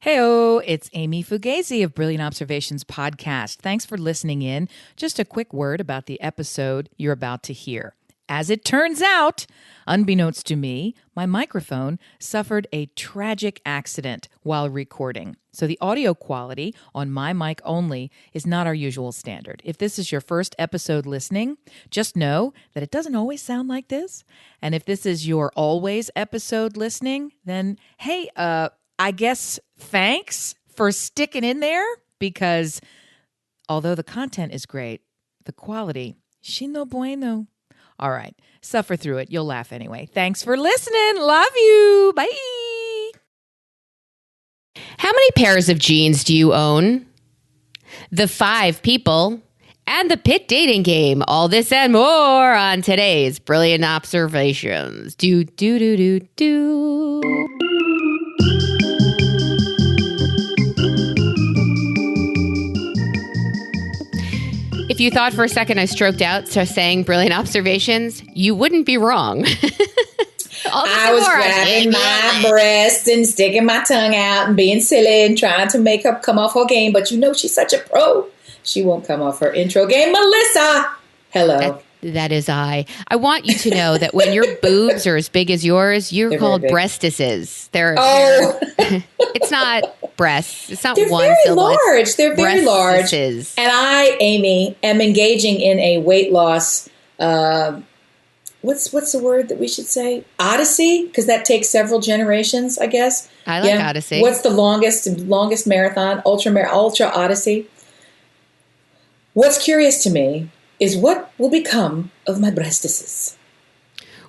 Heyo, it's Amy Fugazi of Brilliant Observations Podcast. Thanks for listening in. Just a quick word about the episode you're about to hear. As it turns out, unbeknownst to me, my microphone suffered a tragic accident while recording. So the audio quality on my mic only is not our usual standard. If this is your first episode listening, just know that it doesn't always sound like this. And if this is your always episode listening, then hey, I guess thanks for sticking in there, because although the content is great, the quality, she no bueno. All right, suffer through it. You'll laugh anyway. Thanks for listening. Love you. Bye. How many pairs of jeans do you own? The 5 people and the pit dating game. All this and more on today's Brilliant Observations. Do. If you thought for a second I stroked out saying Brilliant Observations, you wouldn't be wrong. I was grabbing my breast and sticking my tongue out and being silly and trying to make her come off her game. But you know she's such a pro. She won't come off her intro game. Melissa! Hello. That is I. I want you to know that when your boobs are as big as yours, you're called breastises. It's not breasts. It's not They're one very syllable. large. They're very large. And I, Amy, am engaging in a weight loss. What's the word that we should say? Odyssey, because that takes several generations, I guess. I like Odyssey. What's the longest marathon? Ultra Odyssey. What's curious to me is what will become of my breastises.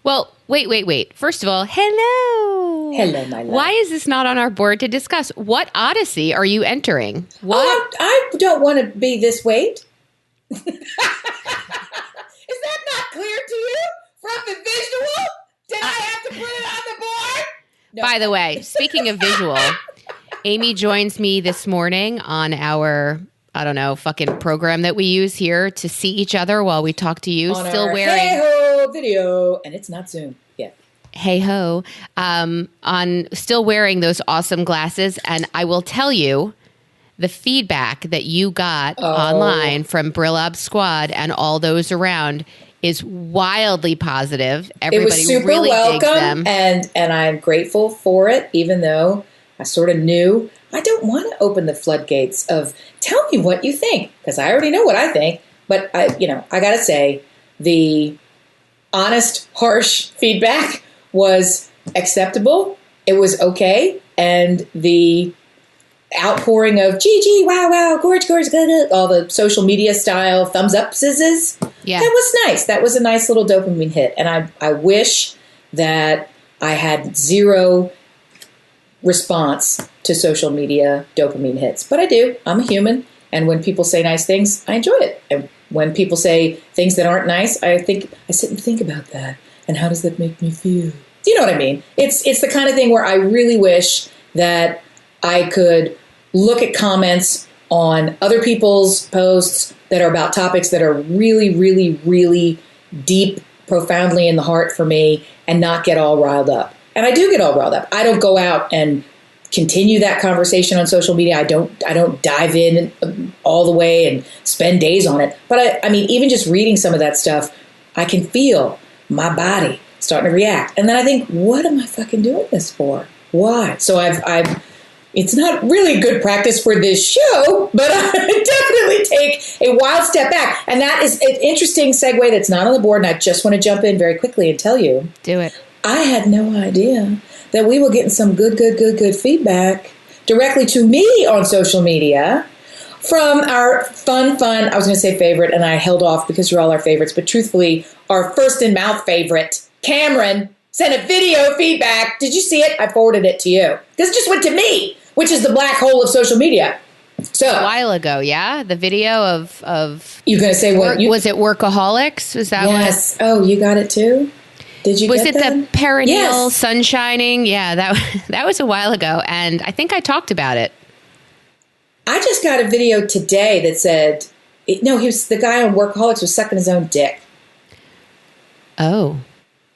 Well, wait. First of all, hello. Hello, my love. Why is this not on our board to discuss? What Odyssey are you entering? What? Oh, I don't want to be this weight. Is that not clear to you from the visual? Did I have to put it on the board? No. By the way, speaking of visual, Amy joins me this morning on our fucking program that we use here to see each other while we talk to you. On still our wearing hey-ho video, and it's not Zoom yet. Hey ho, on still wearing those awesome glasses, and I will tell you, the feedback that you got online from Brillab Squad and all those around is wildly positive. Everybody it was super really welcome, digs them. and I'm grateful for it, even though I sort of knew I don't want to open the floodgates of tell me what you think, because I already know what I think. But I got to say, the honest, harsh feedback was acceptable. It was okay, and the outpouring of gee, wow, gorge, good, all the social media style thumbs up sizzes. Yeah, that was nice. That was a nice little dopamine hit, and I wish that I had zero response to social media dopamine hits. But I do. I'm a human. And when people say nice things, I enjoy it. And when people say things that aren't nice, I sit and think about that. And how does that make me feel? Do you know what I mean? It's the kind of thing where I really wish that I could look at comments on other people's posts that are about topics that are really, really, really deep, profoundly in the heart for me, and not get all riled up. And I do get all riled up. I don't go out and continue that conversation on social media. I don't dive in all the way and spend days on it. But I mean, even just reading some of that stuff, I can feel my body starting to react. And then I think, what am I fucking doing this for? Why? So I've it's not really good practice for this show, but I definitely take a wild step back. And that is an interesting segue that's not on the board. And I just want to jump in very quickly and tell you. Do it. I had no idea that we were getting some good feedback directly to me on social media from our fun, I was going to say favorite, and I held off because you're all our favorites, but truthfully, our first in mouth favorite, Cameron, sent a video feedback. Did you see it? I forwarded it to you. This just went to me, which is the black hole of social media. So a while ago, yeah? The video of you going to say what? Was it Workaholics? Was that yes. What? Oh, you got it too? Did you was get it that? the perennial yes. sun shining? Yeah, that was a while ago, and I think I talked about it. I just got a video today that said, no, the guy on Workaholics was sucking his own dick. Oh.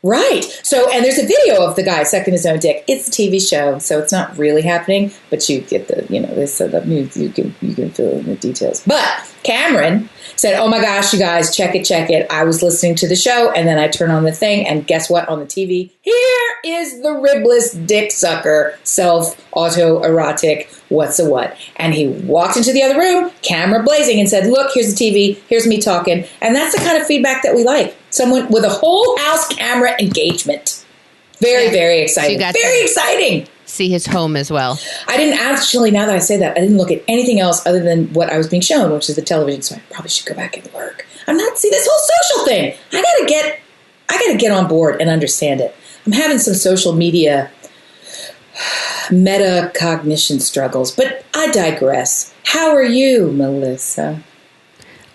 Right. So, and there's a video of the guy sucking his own dick. It's a TV show, so it's not really happening, but you get the, they set up news. You can fill in the details. But Cameron said, "Oh my gosh, you guys, check it. I was listening to the show, and then I turn on the thing, and guess what? On the TV, here is the ribless dick sucker, self-autoerotic, what's a what?" And he walked into the other room, camera blazing, and said, "Look, here's the TV. Here's me talking." And that's the kind of feedback that we like. Someone with a whole house camera engagement. Very, very exciting. Very exciting. See his home as well. I didn't actually, now that I say that, I didn't look at anything else other than what I was being shown, which is the television. So I probably should go back and work. See this whole social thing. I gotta get on board and understand it. I'm having some social media metacognition struggles, but I digress. How are you, Melissa?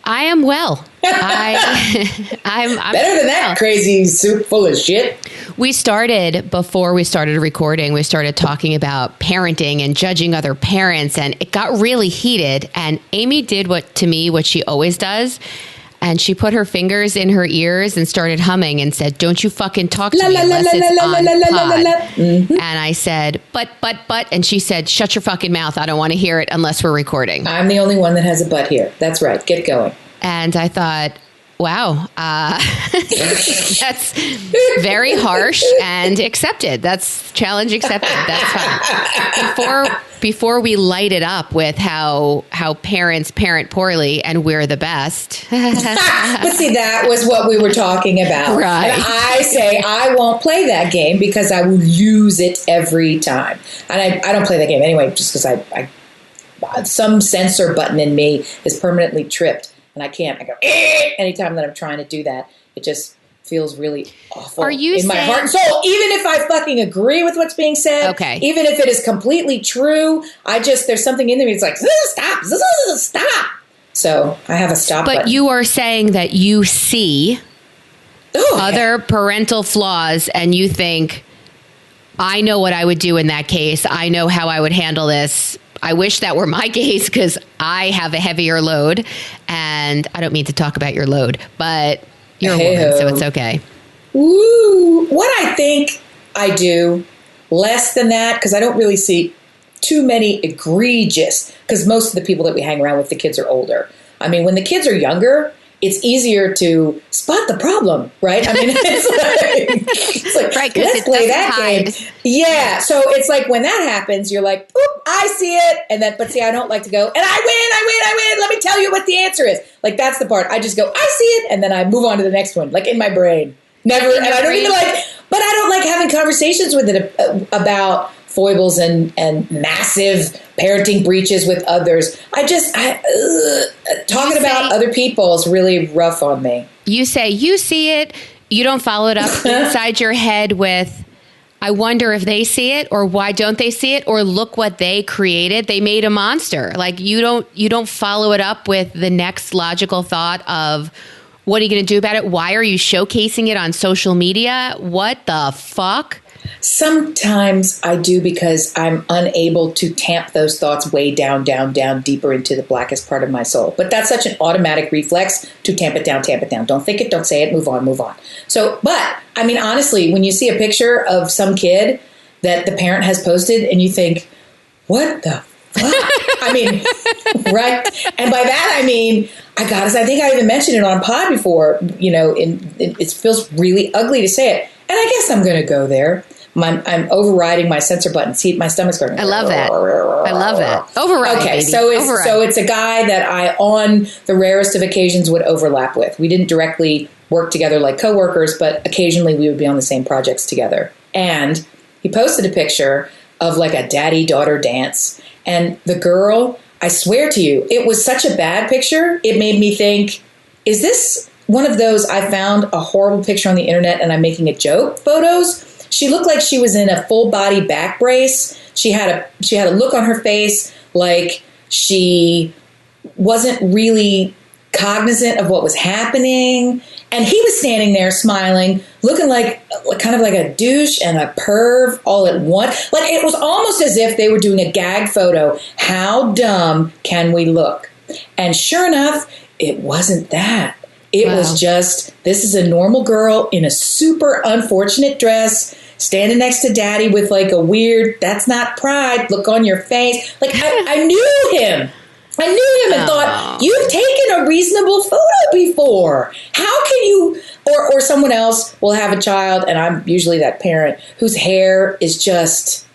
I am well. I'm better than that crazy soup full of shit. Before we started recording, we started talking about parenting and judging other parents, and it got really heated. And Amy did what she always does. And she put her fingers in her ears and started humming and said, "Don't you fucking talk to me unless it's on pod." And I said, but. And she said, "Shut your fucking mouth. I don't want to hear it unless we're recording." I'm the only one that has a butt here. That's right. Get going. And I thought, wow, that's very harsh and accepted. That's challenge accepted. That's fine. Before we light it up with how parents parent poorly and we're the best. But see, that was what we were talking about. Right. And I say I won't play that game because I will lose it every time. And I don't play that game anyway just because I some censor button in me is permanently tripped. And I can't. I go, anytime that I'm trying to do that, it just feels really awful in my heart and soul. Even if I fucking agree with what's being said, okay, even if it is completely true, there's something in there that's like, stop. So I have a stop button. But you are saying that you see other parental flaws and you think, I know what I would do in that case. I know how I would handle this. I wish that were my case because I have a heavier load. And I don't mean to talk about your load, but you're a woman, so it's okay. Woo! What I think I do, less than that, because I don't really see too many egregious, because most of the people that we hang around with, the kids are older. I mean, when the kids are younger, it's easier to spot the problem, right? I mean, it's like right, let's play that game. Yeah, so it's like when that happens, you're like, oop, I see it. And then, but see, I don't like to go, and I win. Let me tell you what the answer is. Like, that's the part. I just go, I see it. And then I move on to the next one, like in my brain. Never, and I don't even but I don't like having conversations with it about foibles and massive parenting breaches with others. Talking about other people is really rough on me. You say you see it, you don't follow it up inside your head with, I wonder if they see it, or why don't they see it, or look what they created. They made a monster. Like you don't follow it up with the next logical thought of, what are you going to do about it? Why are you showcasing it on social media? What the fuck? Sometimes I do because I'm unable to tamp those thoughts way down, deeper into the blackest part of my soul. But that's such an automatic reflex to tamp it down. Don't think it, don't say it, move on. So, but I mean, honestly, when you see a picture of some kid that the parent has posted and you think, what the fuck? I mean, right? And by that, I mean, I think I even mentioned it on pod before, it feels really ugly to say it. And I guess I'm going to go there. I'm overriding my censor button. See, my stomach's going. I love that. Override. Okay, baby. So it's a guy that I, on the rarest of occasions, would overlap with. We didn't directly work together like coworkers, but occasionally we would be on the same projects together. And he posted a picture of like a daddy-daughter dance, and the girl, I swear to you, it was such a bad picture. It made me think, is this one of those I found a horrible picture on the internet and I'm making a joke photos? She looked like she was in a full body back brace. She had a look on her face like she wasn't really cognizant of what was happening. And he was standing there smiling, looking like kind of like a douche and a perv all at once. Like it was almost as if they were doing a gag photo. How dumb can we look? And sure enough, it wasn't that. It was just, this is a normal girl in a super unfortunate dress, standing next to daddy with like a weird, that's not pride, look on your face. Like, I knew him. I knew him and thought, you've taken a reasonable photo before. How can you, or someone else will have a child, and I'm usually that parent, whose hair is just,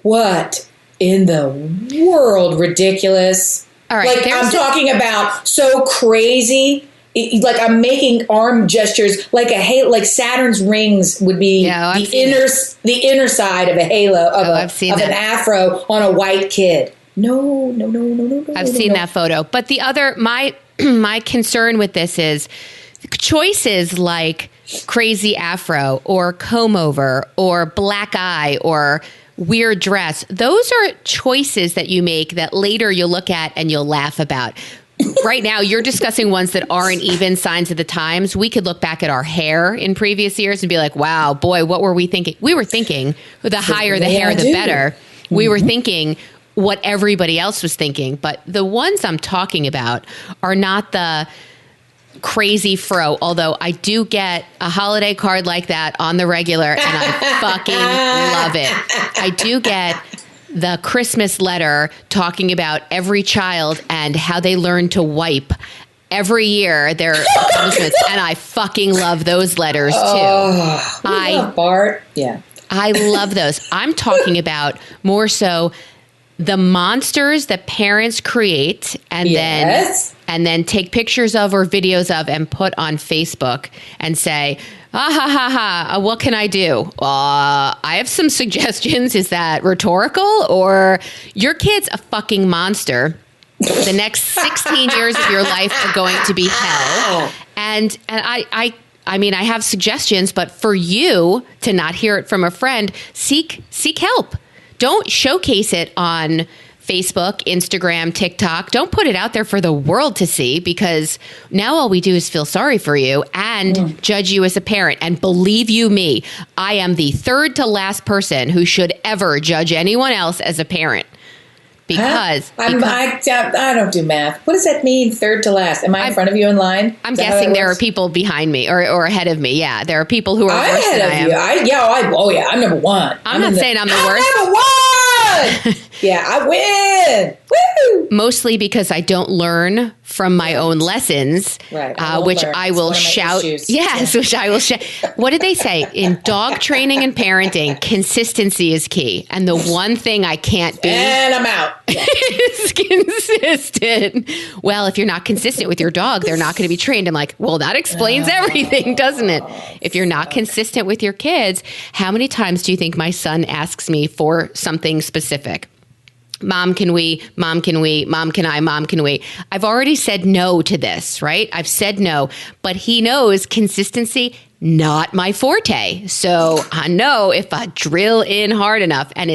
what in the world, ridiculous. All right, like, I'm talking about so crazy. Like, I'm making arm gestures like a halo, like Saturn's rings would be the inner side of a halo of an afro on a white kid. No. I've seen that photo. But the other, my concern with this is choices like crazy afro or comb over or black eye or weird dress. Those are choices that you make that later you'll look at and you'll laugh about. Right now, you're discussing ones that aren't even signs of the times. We could look back at our hair in previous years and be like, wow, boy, what were we thinking? We were thinking the higher the hair, the better. Mm-hmm. We were thinking what everybody else was thinking. But the ones I'm talking about are not the crazy fro, although I do get a holiday card like that on the regular, and I fucking love it. I do get the Christmas letter talking about every child and how they learn to wipe every year, their accomplishments, and I fucking love those letters too. I love Bart. Yeah. I love those. I'm talking about more so the monsters that parents create and then take pictures of or videos of and put on Facebook and say, what can I do? I have some suggestions. Is that rhetorical? Or your kid's a fucking monster. The next 16 years of your life are going to be hell. And I mean, I have suggestions, but for you to not hear it from a friend, seek help. Don't showcase it on Facebook, Instagram, TikTok. Don't put it out there for the world to see, because now all we do is feel sorry for you and judge you as a parent. And believe you me, I am the third to last person who should ever judge anyone else as a parent. Because I don't do math. What does that mean, third to last? Am I in front of you in line? I'm guessing there are people behind me or ahead of me. Yeah, there are people who are worse than I am. I'm number one. I'm not saying I'm the worst. I'm number one! Yeah, I win! Woo! Mostly because I don't learn from my own lessons, which I will shout. Yes, which I will shout. What did they say? In dog training and parenting, consistency is key. And the one thing I can't be. And I'm out. Is consistent. Well, if you're not consistent with your dog, they're not going to be trained. I'm like, well, that explains everything, doesn't it? If you're not consistent with your kids, how many times do you think my son asks me for something specific? Mom, can we? Mom, can we? Mom, can I? Mom, can we? I've already said no to this, right? I've said no, but he knows consistency, not my forte. So I know if I drill in hard enough and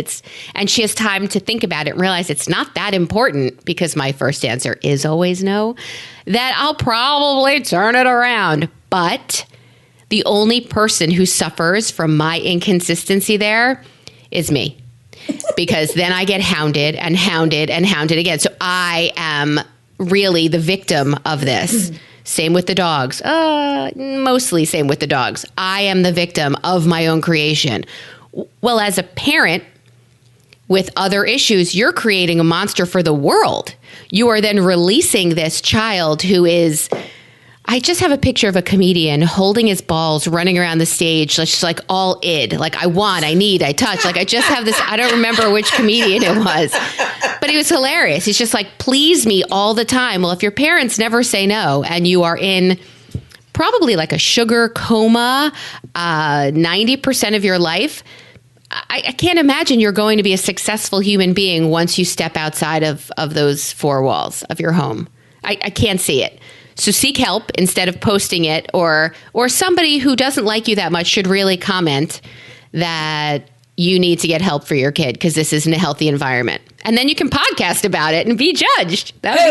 she has time to think about it and realize it's not that important, because my first answer is always no, that I'll probably turn it around. But the only person who suffers from my inconsistency there is me. Because then I get hounded and hounded and hounded again. So I am really the victim of this. Same with the dogs. Mostly same with the dogs. I am the victim of my own creation. Well, as a parent with other issues, you're creating a monster for the world. You are then releasing this child who is... I just have a picture of a comedian holding his balls, running around the stage, just like all id. Like, I want, I need, I touch. Like, I just have this, I don't remember which comedian it was, but he was hilarious. He's just like, please me all the time. Well, if your parents never say no and you are in probably like a sugar coma 90% of your life, I can't imagine you're going to be a successful human being once you step outside of those four walls of your home. I can't see it. So seek help instead of posting it, or somebody who doesn't like you that much should really comment that you need to get help for your kid because this isn't a healthy environment. And then you can podcast about it and be judged. That would be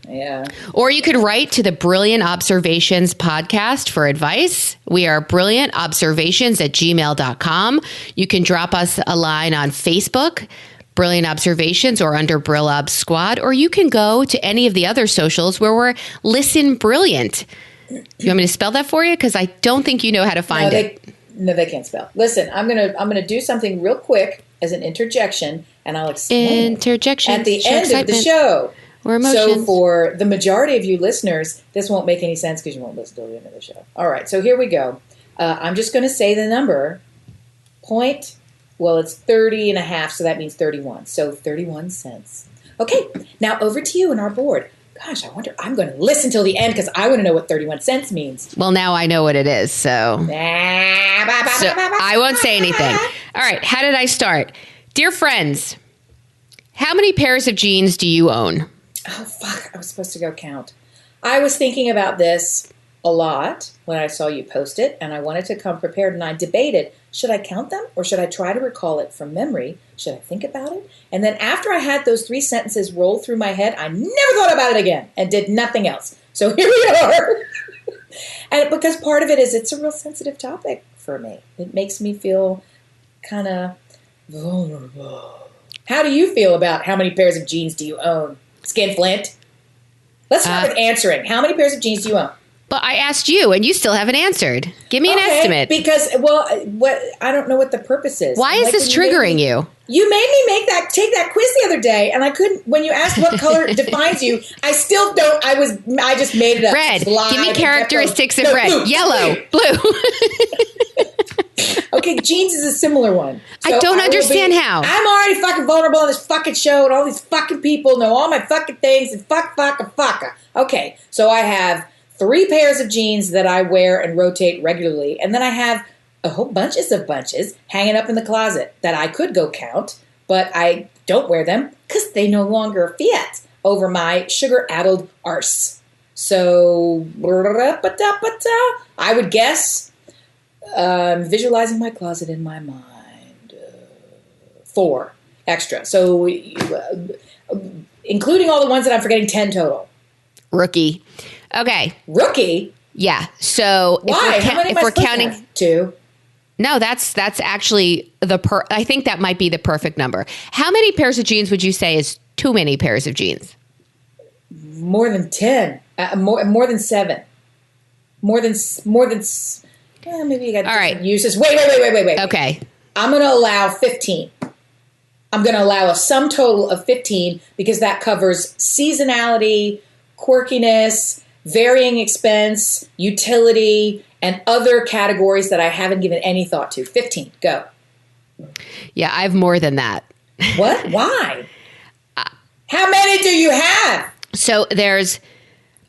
great. Yeah. Or you could write to the Brilliant Observations podcast for advice. We are brilliantobservations@gmail.com. You can drop us a line on Facebook, Brilliant Observations or under Brill Ob Squad, or you can go to any of the other socials where we're Listen Brilliant. You want me to spell that for you? Because I don't think you know how to find it. No, they can't spell. Listen, I'm gonna do something real quick as an interjection, and I'll explain interjection at the end of the show. Or emotions. So for the majority of you listeners, this won't make any sense because you won't listen to the end of the show. All right, so here we go. I'm just going to say the number. It's 30 and a half, so that means 31. So 31 cents. Okay, now over to you and our board. Gosh, I wonder, I'm going to listen till the end because I want to know what 31 cents means. Well, now I know what it is, so I won't say anything. All right, how did I start? Dear friends, how many pairs of jeans do you own? Oh, fuck, I was supposed to go count. I was thinking about this a lot when I saw you post it, and I wanted to come prepared, and I debated, should I count them or should I try to recall it from memory? Should I think about it? And then after I had those 3 sentences roll through my head, I never thought about it again and did nothing else. So here we are. And because part of it is it's a real sensitive topic for me. It makes me feel kind of vulnerable. How do you feel about how many pairs of jeans do you own? Skinflint? Let's start with answering. How many pairs of jeans do you own? But I asked you, and you still haven't answered. Give me an estimate. Because, what I don't know what the purpose is. Why is this triggering you? You made me take that quiz the other day, and I couldn't. When you asked what color defines you, I still don't. I just made it up. Red. Give me characteristics of red. Blue. Yellow. Blue. Okay, jeans is a similar one. So I don't understand how. I'm already fucking vulnerable on this fucking show, and all these fucking people know all my fucking things, and fuck. Okay, so I have 3 pairs of jeans that I wear and rotate regularly, and then I have a whole bunches hanging up in the closet that I could go count, but I don't wear them because they no longer fit over my sugar-addled arse. So, I would guess, visualizing my closet in my mind, 4 extra. So, including all the ones that I'm forgetting, 10 total. Rookie. Okay. Rookie? Yeah. So why? if we're counting 2. No, that's actually I think that might be the perfect number. How many pairs of jeans would you say is too many pairs of jeans? More than 10. More than 7. Maybe you got different uses. Wait. Okay. I'm going to allow 15. I'm going to allow a sum total of 15 because that covers seasonality, quirkiness, varying expense, utility, and other categories that I haven't given any thought to. 15. Go. Yeah, I have more than that. What? Why? How many do you have? So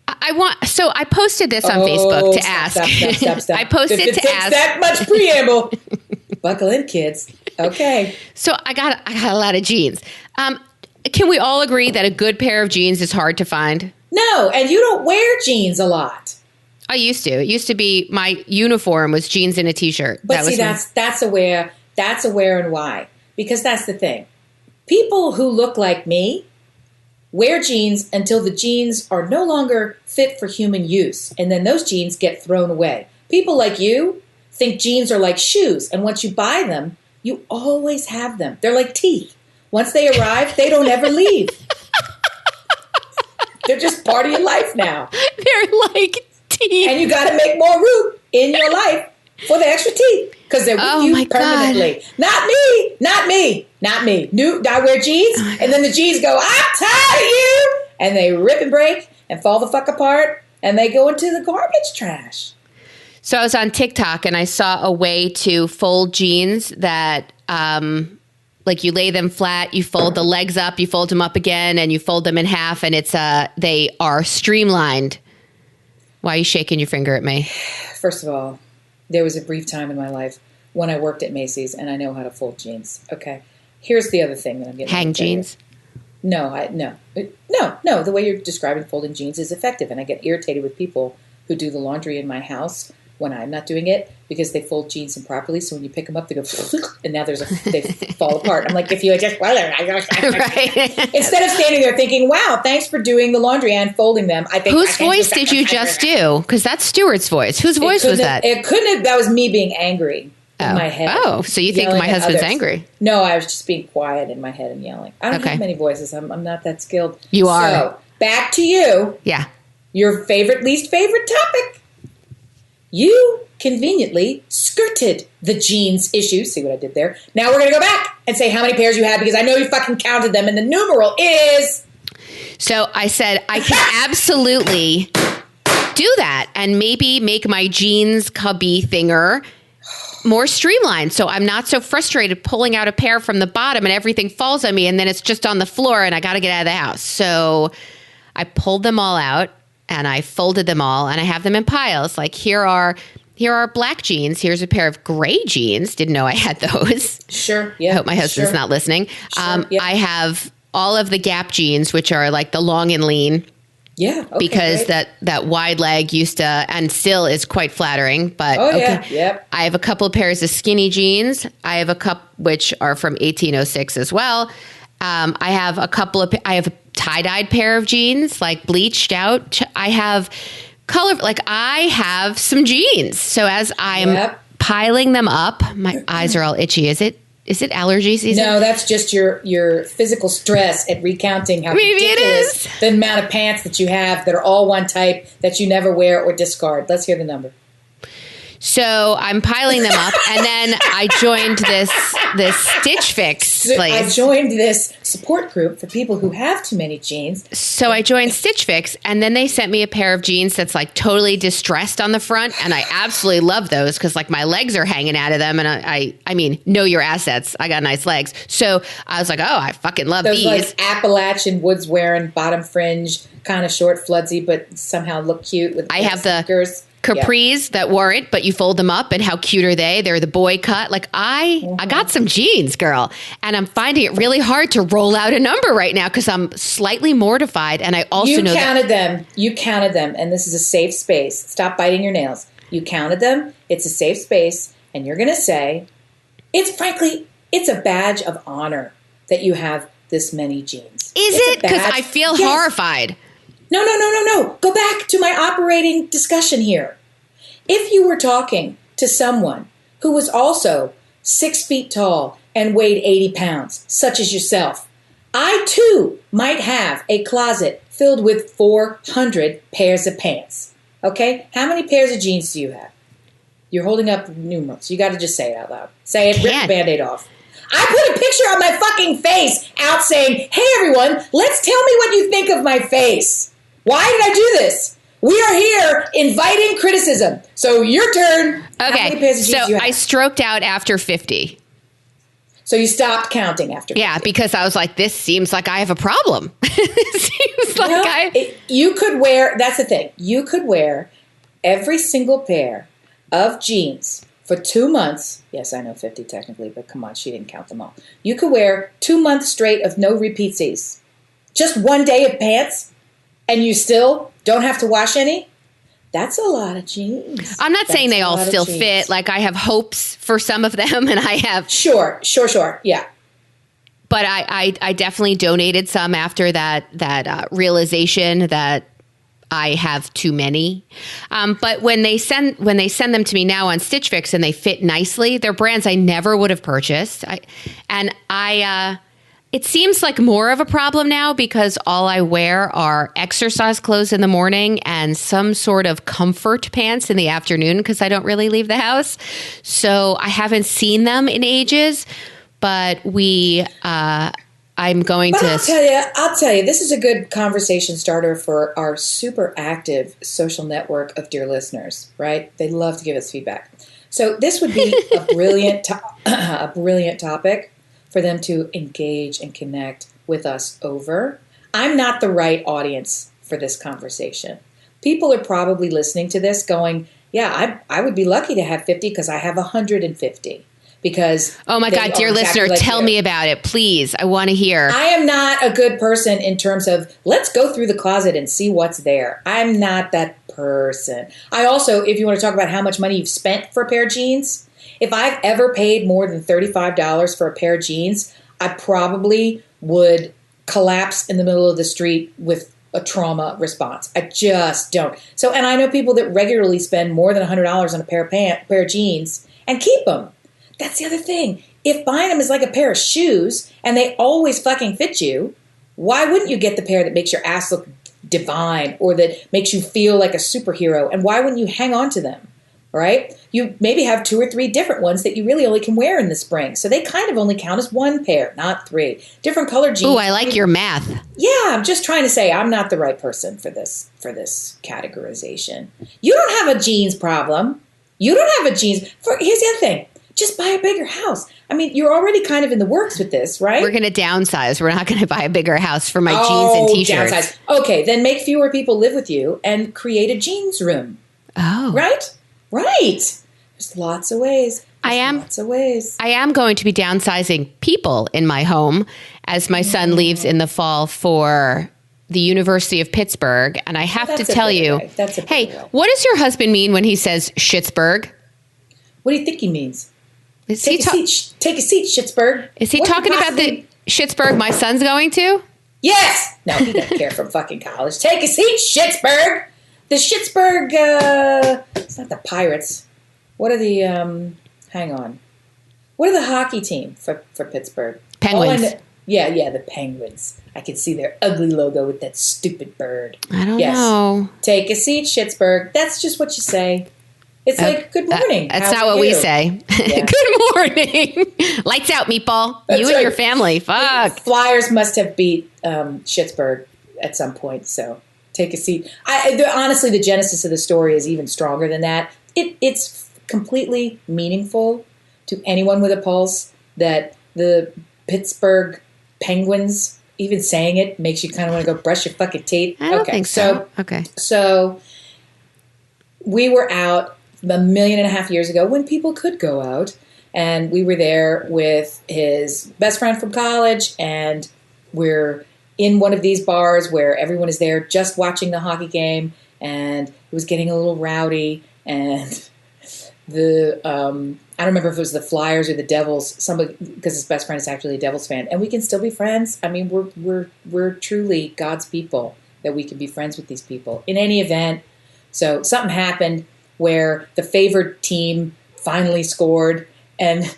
I posted this on Facebook to ask. Stop. I posted if it to takes ask. that much preamble. Buckle in, kids. Okay. So I got a lot of jeans. Can we all agree that a good pair of jeans is hard to find? No, and you don't wear jeans a lot. I used to. It used to be my uniform was jeans and a t-shirt. But that's aware and why. Because that's the thing. People who look like me wear jeans until the jeans are no longer fit for human use. And then those jeans get thrown away. People like you think jeans are like shoes. And once you buy them, you always have them. They're like teeth. Once they arrive, they don't ever leave. They're just part of your life now. They're like teeth. And you got to make more room in your life for the extra teeth because they're with you permanently. God. Not me. I wear jeans, and then the jeans go, I'm tired of you. And they rip and break and fall the fuck apart, and they go into the garbage trash. So I was on TikTok, and I saw a way to fold jeans that like you lay them flat, you fold the legs up, you fold them up again, and you fold them in half, and they are streamlined. Why are you shaking your finger at me? First of all, there was a brief time in my life when I worked at Macy's, and I know how to fold jeans. Okay, here's the other thing that I'm getting. Hang jeans? No. The way you're describing folding jeans is effective, and I get irritated with people who do the laundry in my house when I'm not doing it because they fold jeans improperly. So when you pick them up, they go, and now they fall apart. I'm like, if you just, right. Instead of standing there thinking, wow, thanks for doing the laundry and folding them. I think whose voice did you just do? Because that's Stuart's voice. Whose voice was that? It couldn't have. That was me being angry. in my head. Oh, so you think yelling my at husband's others. angry? No, I was just being quiet in my head and yelling. I don't Okay. have many voices. I'm not that skilled. You are. So, back to you. Yeah. Your least favorite topic. You conveniently skirted the jeans issue. See what I did there? Now we're going to go back and say how many pairs you had because I know you fucking counted them and the numeral is... So I said, I can absolutely do that and maybe make my jeans cubby thinger more streamlined. So I'm not so frustrated pulling out a pair from the bottom and everything falls on me and then it's just on the floor and I got to get out of the house. So I pulled them all out and I folded them all and I have them in piles. Like here are black jeans. Here's a pair of gray jeans. Didn't know I had those. Sure. Yeah. I hope my husband's not listening. Sure, yeah. I have all of the Gap jeans, which are like the long and lean. Yeah. Okay, because great. that wide leg used to and still is quite flattering. But yeah. Yep. I have a couple of pairs of skinny jeans. I have a couple which are from 1806 as well. I have a tie-dyed pair of jeans, like bleached out. I have color, like I have some jeans. So as I'm piling them up, my eyes are all itchy. Is it allergy season? No, that's just your physical stress at recounting how Maybe ridiculous it is. the amount of pants that you have that are all one type that you never wear or discard. Let's hear the number. So I'm piling them up, and then I joined this Stitch Fix place. I joined this support group for people who have too many jeans. So I joined Stitch Fix, and then they sent me a pair of jeans that's like totally distressed on the front, and I absolutely love those because like my legs are hanging out of them, and I mean, know your assets. I got nice legs, so I was like, oh, I fucking love Those these. like Appalachian woods wearing bottom fringe, kind of short, floodsy, but somehow look cute with. I have sneakers. the capris that weren't, but you fold them up, and how cute are they? They're the boy cut. Like I got some jeans, girl, and I'm finding it really hard to roll out a number right now because I'm slightly mortified, and I also know that You counted them, and this is a safe space. Stop biting your nails. You counted them. It's a safe space, and you're going to say, it's a badge of honor that you have this many jeans. Is it? Because I feel horrified. No. Go back to my operating discussion here. If you were talking to someone who was also 6 feet tall and weighed 80 pounds, such as yourself, I too might have a closet filled with 400 pairs of pants. Okay? How many pairs of jeans do you have? You're holding up numerals. You got to just say it out loud. Say it, rip the Band-Aid off. I put a picture of my fucking face out saying, hey everyone, let's tell me what you think of my face. Why did I do this? We are here inviting criticism. So your turn. How many pairs of jeans so do you have? I stroked out after 50. So you stopped counting after 50. Yeah, because I was like, this seems like I have a problem. It seems like you could wear, that's the thing, you could wear every single pair of jeans for 2 months. Yes, I know 50 technically, but come on, she didn't count them all. You could wear 2 months straight of no repeatsies. Just 1 day of pants. And you still don't have to wash any? That's a lot of jeans. I'm not saying they all still fit. Like I have hopes for some of them, and I have Sure. Yeah. But I definitely donated some after that realization that I have too many. But when they send them to me now on Stitch Fix and they fit nicely, they're brands I never would have purchased. It seems like more of a problem now because all I wear are exercise clothes in the morning and some sort of comfort pants in the afternoon because I don't really leave the house. So I haven't seen them in ages, but I'll tell you, this is a good conversation starter for our super active social network of dear listeners, right? They love to give us feedback. So this would be a brilliant topic for them to engage and connect with us over. I'm not the right audience for this conversation. People are probably listening to this going, yeah, I would be lucky to have 50 because I have 150. Because oh my God, dear listener, tell me about it, please. I want to hear. I am not a good person in terms of let's go through the closet and see what's there. I'm not that person. I also, if you want to talk about how much money you've spent for a pair of jeans, if I've ever paid more than $35 for a pair of jeans, I probably would collapse in the middle of the street with a trauma response. I just don't. So, and I know people that regularly spend more than $100 on a pair of jeans and keep them. that's the other thing. If buying them is like a pair of shoes and they always fucking fit you, why wouldn't you get the pair that makes your ass look divine or that makes you feel like a superhero? And why wouldn't you hang on to them? Right? You maybe have 2 or 3 different ones that you really only can wear in the spring. So they kind of only count as one pair, not 3. Different color jeans. Ooh, I like your math. Yeah, I'm just trying to say I'm not the right person for this categorization. You don't have a jeans problem. You don't have a jeans. Here's the other thing. Just buy a bigger house. I mean, you're already kind of in the works with this, right? We're going to downsize. We're not going to buy a bigger house for my jeans and T-shirts. Downsize. Okay, then make fewer people live with you and create a jeans room. Oh. Right? There's lots of ways. I am going to be downsizing people in my home as my son leaves in the fall for the University of Pittsburgh. And I have to tell you, what does your husband mean when he says Schittsburg? What do you think he means? Take a seat, Schittsburg. Is he talking about the Schittsburg my son's going to? Yes. No, he doesn't care from fucking college. Take a seat, Schittsburg. The Schittsburg, it's not the Pirates. What are the, hang on. What are the hockey team for Pittsburgh? Penguins. Yeah, the Penguins. I can see their ugly logo with that stupid bird. I don't know. Take a seat, Schittsburg. That's just what you say. It's like, good morning. That's not what we say. Yeah. Good morning. Lights out, meatball. That's you and your family. Fuck. The Flyers must have beat Schittsburg at some point, so take a seat. Honestly, the genesis of the story is even stronger than that. It's completely meaningful to anyone with a pulse that the Pittsburgh Penguins, even saying it makes you kind of want to go brush your fucking teeth. I don't think so. Okay. So we were out 1.5 million years ago when people could go out, and we were there with his best friend from college, and we're in one of these bars where everyone is there just watching the hockey game, and it was getting a little rowdy, and the I don't remember if it was the Flyers or the Devils, somebody, because his best friend is actually a Devils fan, and we can still be friends. I mean, we're truly God's people, that we can be friends with these people. In any event, so something happened where the favored team finally scored, and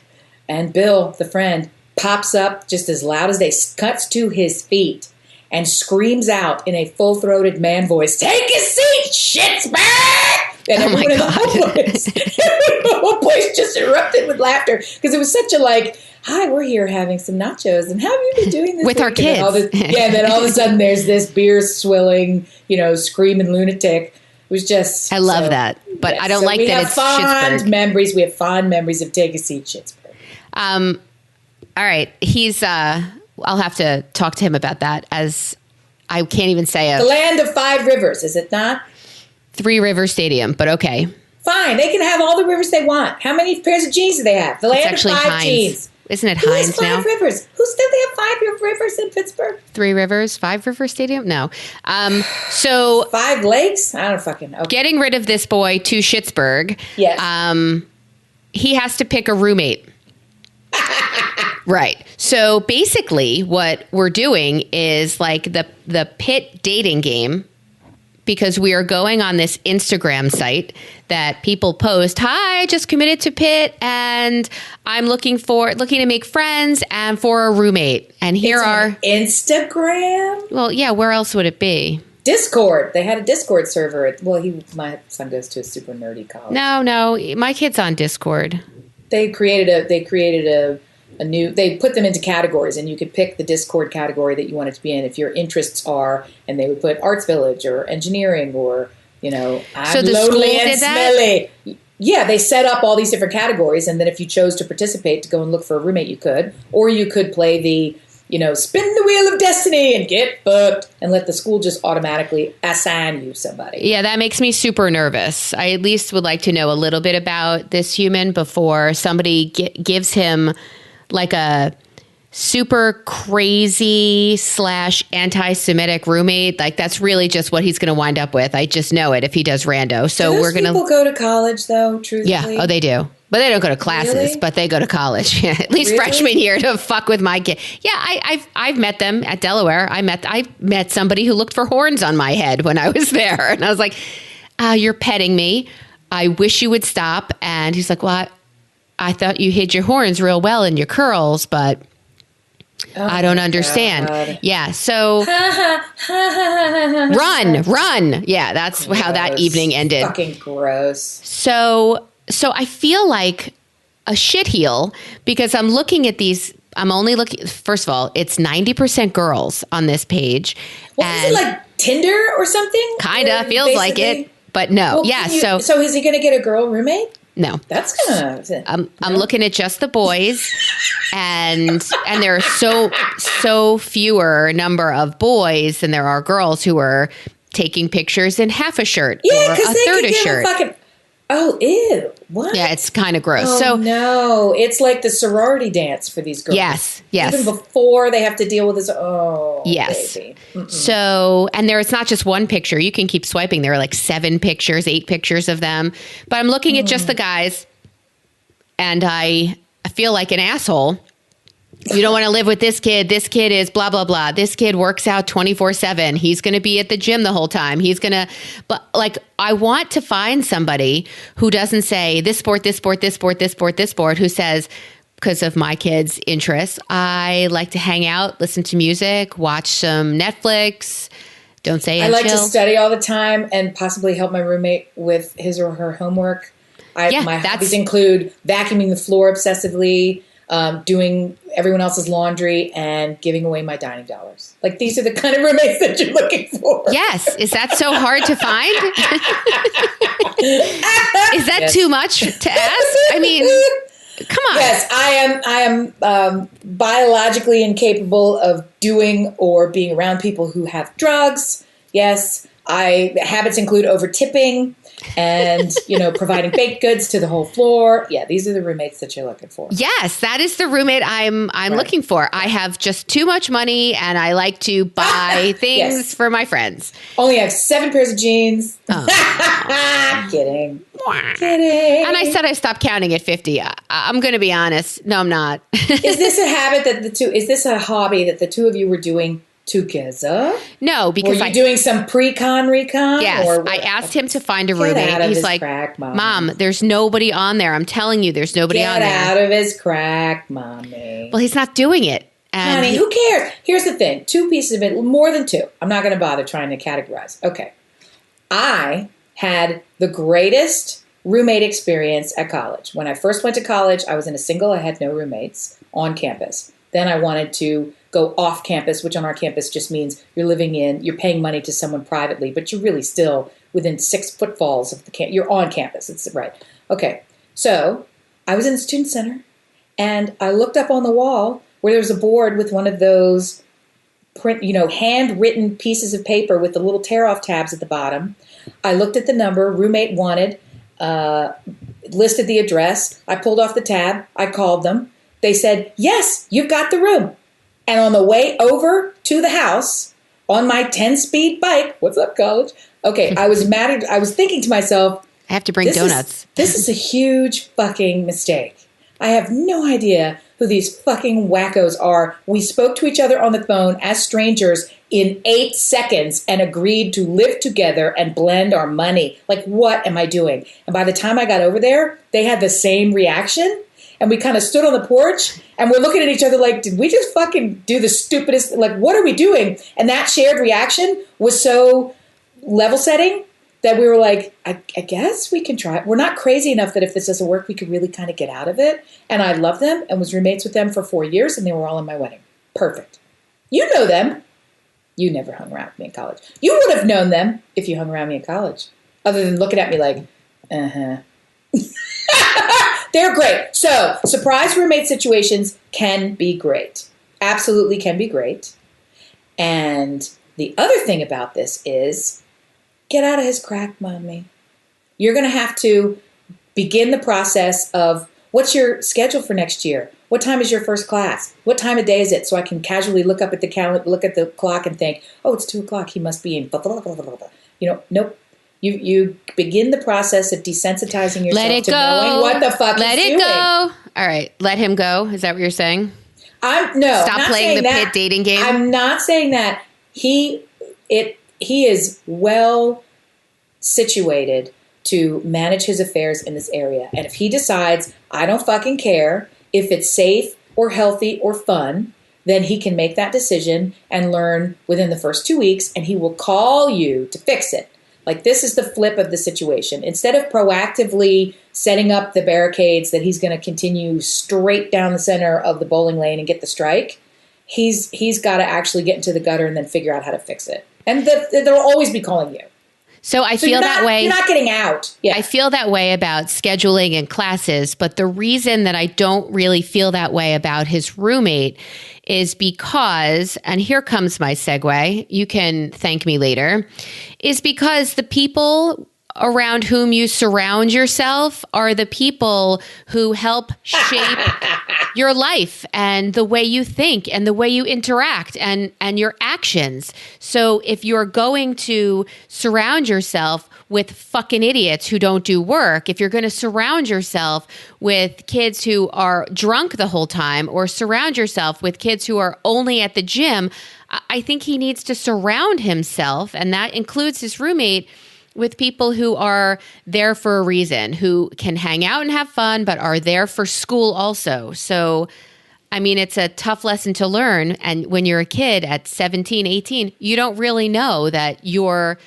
Bill, the friend, pops up just as loud as they, cuts to his feet and screams out in a full-throated man voice, "Take a seat, Schittsburg!" And everyone in the whole place just erupted with laughter because it was such a hi, we're here having some nachos, and how have you been doing this with our kids? And then all of a sudden there's this beer swilling, screaming lunatic. It was just... I love that, but I don't like that it's Schittsburg. We have fond memories of Take a Seat, Schittsburg. All right. He's... I'll have to talk to him about that, as I can't even say the land of 5 rivers, is it not? 3 River Stadium, but okay. Fine. They can have all the rivers they want. How many pairs of jeans do they have? The land of 5 jeans. Isn't it Heinz now? 5 rivers? Who said they have 5 rivers in Pittsburgh? 3 rivers, 5 River Stadium? No. So 5 lakes? I don't fucking know. Getting rid of this boy to Schittsburg. Yes. He has to pick a roommate. Right. So basically what we're doing is like the Pitt dating game, because we are going on this Instagram site that people post, "Hi, I just committed to Pitt and I'm looking to make friends and for a roommate." And here on Instagram? Well, yeah, where else would it be? Discord. They had a Discord server. My son goes to a super nerdy college. No, my kid's on Discord. They created a new, they put them into categories, and you could pick the Discord category that you wanted to be in if your interests are, and they would put arts village or engineering or, I'm so the lonely school and smelly. Yeah, they set up all these different categories, and then if you chose to participate to go and look for a roommate, you could. Or you could play the, spin the wheel of destiny and get booked and let the school just automatically assign you somebody. Yeah, that makes me super nervous. I at least would like to know a little bit about this human before somebody gives him like a super crazy / anti-Semitic roommate. Like, that's really just what he's going to wind up with. I just know it if he does rando. So we're going to... people go to college, though, truthfully? Yeah. Oh, they do. But they don't go to classes, really? But they go to college. Yeah, at least freshman year to fuck with my kid. Yeah, I've met them at Delaware. I met somebody who looked for horns on my head when I was there. And I was like, "You're petting me. I wish you would stop." And he's like, "Well, I thought you hid your horns real well in your curls, but I don't understand. God. Yeah. So run. Yeah. That's Gross. how that evening ended. Fucking gross. So I feel like a shitheel because I'm looking at these. I'm only looking, first of all, it's 90% girls on this page. Well, is it like Tinder or something? Kind of feels like it, but no. Well, yeah. So is he going to get a girl roommate? No. That's kind of. I'm looking at just the boys, and there are so fewer number of boys than there are girls who are taking pictures in half a shirt or a third a shirt. Oh, ew. What? Yeah, it's kind of gross. Oh, so no. It's like the sorority dance for these girls. Yes. Even before they have to deal with this. Oh, yes. Baby. So, and it's not just one picture. You can keep swiping. There are like 7 pictures, 8 pictures of them. But I'm looking at just the guys, and I feel like an asshole. You don't want to live with this kid. This kid is blah, blah, blah. This kid works out 24/7. He's going to be at the gym the whole time. But like, I want to find somebody who doesn't say this sport, this sport, this sport, this sport, this sport, who says, because of my kids' interests, I like to hang out, listen to music, watch some Netflix. Don't say I like chill. to study all the time and possibly help my roommate with his or her homework. My hobbies include vacuuming the floor obsessively, doing everyone else's laundry, and giving away my dining dollars. Like, these are the kind of roommates that you're looking for. Yes. Is that so hard to find? Is that too much to ask? I mean, come on. Yes, I am biologically incapable of doing or being around people who have drugs. Yes, habits include over tipping and, providing baked goods to the whole floor. Yeah, these are the roommates that you're looking for. Yes, that is the roommate I'm looking for. I have just too much money, and I like to buy things for my friends. Only have 7 pairs of jeans. Oh. Kidding. And I said I stopped counting at 50. I'm going to be honest. No, I'm not. Is this a habit is this a hobby that the two of you were doing together? No, because were you doing some recon? Yes, I asked him to find a roommate. He's like, crack, Mom, there's nobody on there. I'm telling you, there's nobody on there. Get out of his crack, Mommy. Well, he's not doing it. And Honey, who cares? Here's the thing. 2 pieces of it, more than 2. I'm not going to bother trying to categorize. Okay. I had the greatest roommate experience at college. When I first went to college, I was in a single. I had no roommates on campus. Then I wanted to go off campus, which on our campus just means you're paying money to someone privately, but you're really still within 6 footfalls of the campus. You're on campus. It's right. Okay. So I was in the student center, and I looked up on the wall where there was a board with one of those handwritten pieces of paper with the little tear-off tabs at the bottom. I looked at the number, roommate wanted, listed the address. I pulled off the tab. I called them. They said, yes, you've got the room. And on the way over to the house on my 10-speed bike, what's up, college? Okay, I was mad. I was thinking to myself, I have to bring donuts. This is a huge fucking mistake. I have no idea who these fucking wackos are. We spoke to each other on the phone as strangers in 8 seconds and agreed to live together and blend our money. Like, what am I doing? And by the time I got over there, they had the same reaction. And we kind of stood on the porch and we're looking at each other like, did we just fucking do the stupidest? Like, what are we doing? And that shared reaction was so level setting that we were like, I guess we can try it. We're not crazy enough that if this doesn't work, we could really kind of get out of it. And I love them and was roommates with them for 4 years, and they were all in my wedding. Perfect. You know them. You never hung around with me in college. You would have known them if you hung around me in college, other than looking at me like, uh-huh. They're great. So, surprise roommate situations can be great. Absolutely can be great. And the other thing about this is, get out of his crack, Mommy. You're going to have to begin the process of, what's your schedule for next year? What time is your first class? What time of day is it? So I can casually look up at the calendar, look at the clock and think, oh, it's 2 o'clock. He must be in blah, blah, blah, blah, blah. Nope. You begin the process of desensitizing yourself to knowing what the fuck Let he's it doing. go. All right. Let him go. Is that what you're saying? Stop playing the pit dating game. I'm not saying that. He is well situated to manage his affairs in this area. And if he decides, I don't fucking care if it's safe or healthy or fun. Then he can make that decision and learn within the first 2 weeks, and he will call you to fix it. Like, this is the flip of the situation. Instead of proactively setting up the barricades that he's going to continue straight down the center of the bowling lane and get the strike, he's got to actually get into the gutter and then figure out how to fix it. And they'll always be calling you. So I feel that way. You're not getting out. Yeah. I feel that way about scheduling and classes, but the reason that I don't really feel that way about his roommate is because, and here comes my segue, you can thank me later, is because the people around whom you surround yourself are the people who help shape your life and the way you think and the way you interact and your actions. So if you're going to surround yourself with fucking idiots who don't do work, if you're going to surround yourself with kids who are drunk the whole time, or surround yourself with kids who are only at the gym, I think he needs to surround himself, and that includes his roommate, with people who are there for a reason, who can hang out and have fun, but are there for school also. So, I mean, it's a tough lesson to learn. And when you're a kid at 17, 18, you don't really know that you are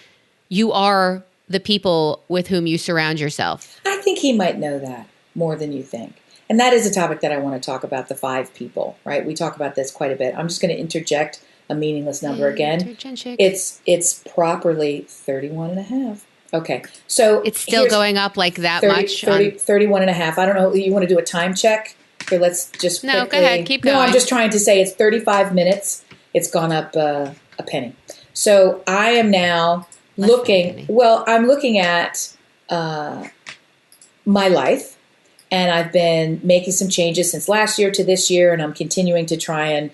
the people with whom you surround yourself. I think he might know that more than you think. And that is a topic that I want to talk about, the 5 people, right? We talk about this quite a bit. I'm just going to interject a meaningless number again. It's properly 31 and a half. Okay. So it's still going up like that 31 and a half. I don't know. You want to do a time check? Okay, let's just No, go ahead. Keep going. No, I'm just trying to say it's 35 minutes. It's gone up a penny. So I am now I'm looking at my life, and I've been making some changes since last year to this year, and I'm continuing to try and,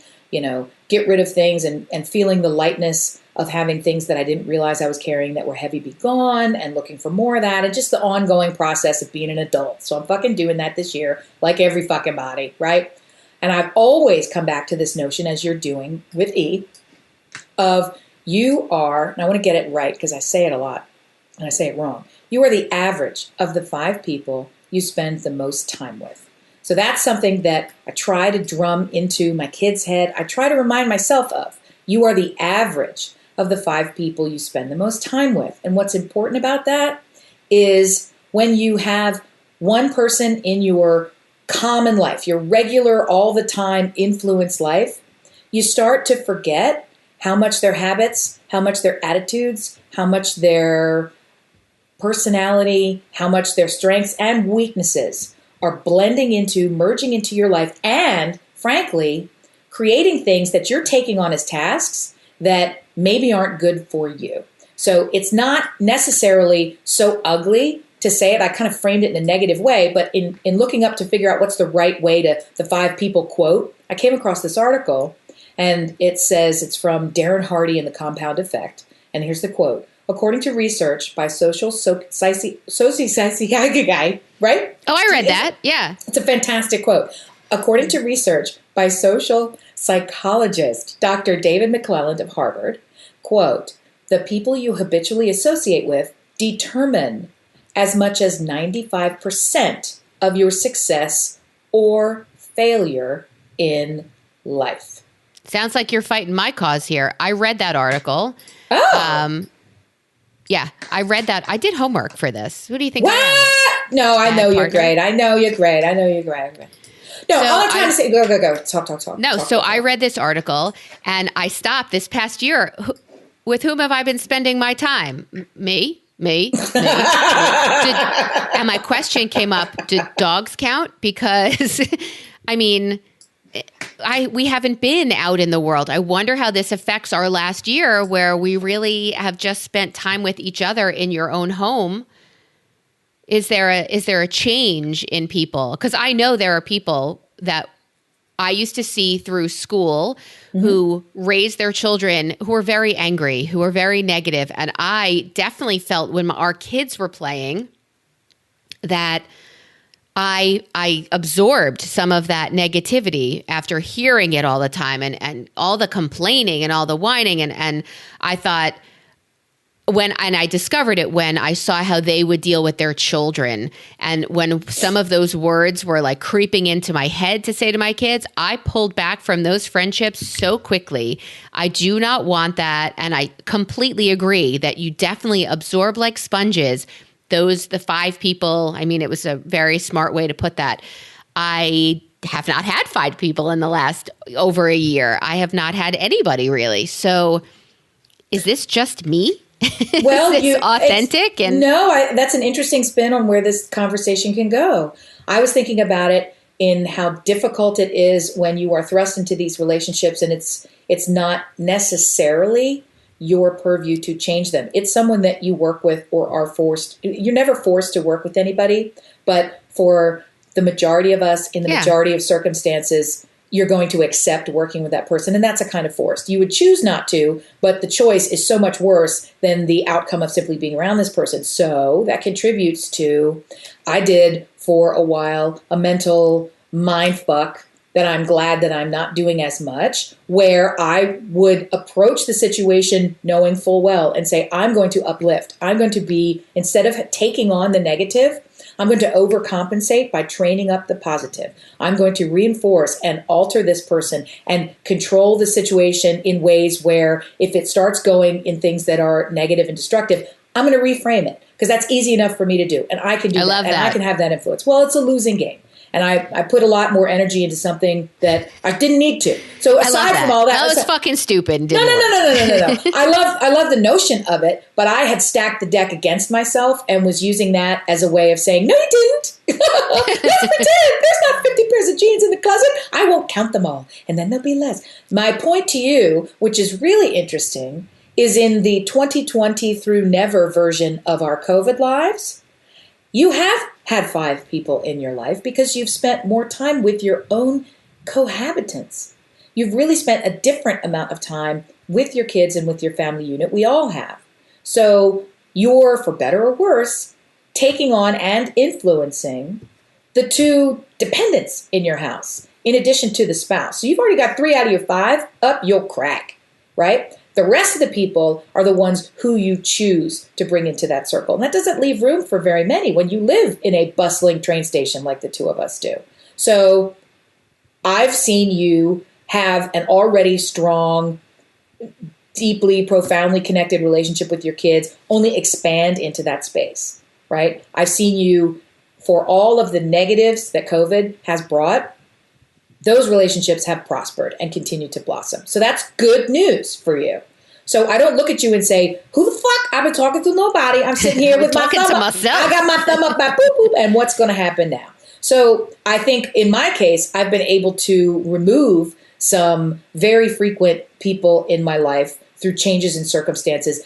get rid of things and feeling the lightness of having things that I didn't realize I was carrying that were heavy be gone, and looking for more of that, and just the ongoing process of being an adult. So I'm fucking doing that this year, like every fucking body, right? And I've always come back to this notion, as you're doing with E, of you are, and I want to get it right because I say it a lot and I say it wrong. You are the average of the 5 people you spend the most time with. So that's something that I try to drum into my kids' head. I try to remind myself of. You are the average of the 5 people you spend the most time with. And what's important about that is when you have one person in your common life, your regular, all the time influence life, you start to forget how much their habits, how much their attitudes, how much their personality, how much their strengths and weaknesses are merging into your life, and frankly, creating things that you're taking on as tasks that maybe aren't good for you. So it's not necessarily so ugly to say it. I kind of framed it in a negative way, but in looking up to figure out what's the right way to the 5 people quote, I came across this article, and it says it's from Darren Hardy and the Compound Effect. And here's the quote. According to research by social psychology, right? Oh, I read that. Yeah. It's a fantastic quote. According to research by social psychologist Dr. David McClelland of Harvard, quote, the people you habitually associate with determine as much as 95% of your success or failure in life. Sounds like you're fighting my cause here. I read that article. Oh. Yeah, I read that. I did homework for this. Who do you think what? I am? No, I know you're great. I know you're great. No, all I'm trying to say, go. Talk. No, I read this article, and I stopped this past year. With whom have I been spending my time? Me. And my question came up, did dogs count? Because, I mean, we haven't been out in the world. I wonder how this affects our last year, where we really have just spent time with each other in your own home. Is there a change in people? Because I know there are people that I used to see through school who raised their children who were very angry, who were very negative. And I definitely felt when our kids were playing that I absorbed some of that negativity after hearing it all the time, and all the complaining and all the whining. And I thought, and I discovered it when I saw how they would deal with their children. And when some of those words were like creeping into my head to say to my kids, I pulled back from those friendships so quickly. I do not want that. And I completely agree that you definitely absorb like sponges. The 5 people, I mean, it was a very smart way to put that. I have not had 5 people in the last over a year. I have not had anybody really. So is this just me? Well, is this authentic? And that's an interesting spin on where this conversation can go. I was thinking about it in how difficult it is when you are thrust into these relationships, and it's not necessarily your purview to change them. It's someone that you work with or are forced. You're never forced to work with anybody, but for the majority of us, in the majority of circumstances, you're going to accept working with that person. And that's a kind of forced. You would choose not to, but the choice is so much worse than the outcome of simply being around this person. So that contributes to, I did for a while, a mental mind fuck that I'm glad that I'm not doing as much, where I would approach the situation knowing full well and say, I'm going to uplift. I'm going to be, instead of taking on the negative, I'm going to overcompensate by training up the positive. I'm going to reinforce and alter this person and control the situation in ways where if it starts going in things that are negative and destructive, I'm going to reframe it because that's easy enough for me to do. And I can do that. And I can have that influence. Well, it's a losing game. And I put a lot more energy into something that I didn't need to. So aside from all that was fucking stupid. No. I love the notion of it, but I had stacked the deck against myself and was using that as a way of saying, no, you didn't. Let's pretend there's not 50 pairs of jeans in the closet. I won't count them all. And then there'll be less. My point to you, which is really interesting, is in the 2020 through never version of our COVID lives, you have had 5 people in your life because you've spent more time with your own cohabitants. You've really spent a different amount of time with your kids and with your family unit. We all have. So you're, for better or worse, taking on and influencing the 2 dependents in your house, in addition to the spouse. So you've already got 3 out of your 5 up, you'll crack, right? The rest of the people are the ones who you choose to bring into that circle. And that doesn't leave room for very many when you live in a bustling train station like the 2 of us do. So I've seen you have an already strong, deeply, profoundly connected relationship with your kids only expand into that space, right? I've seen you, for all of the negatives that COVID has brought, those relationships have prospered and continue to blossom. So that's good news for you. So I don't look at you and say, who the fuck? I've been talking to nobody. I'm sitting here with my thumb up. I got my thumb up by boop, boop, and what's going to happen now? So I think in my case, I've been able to remove some very frequent people in my life through changes in circumstances.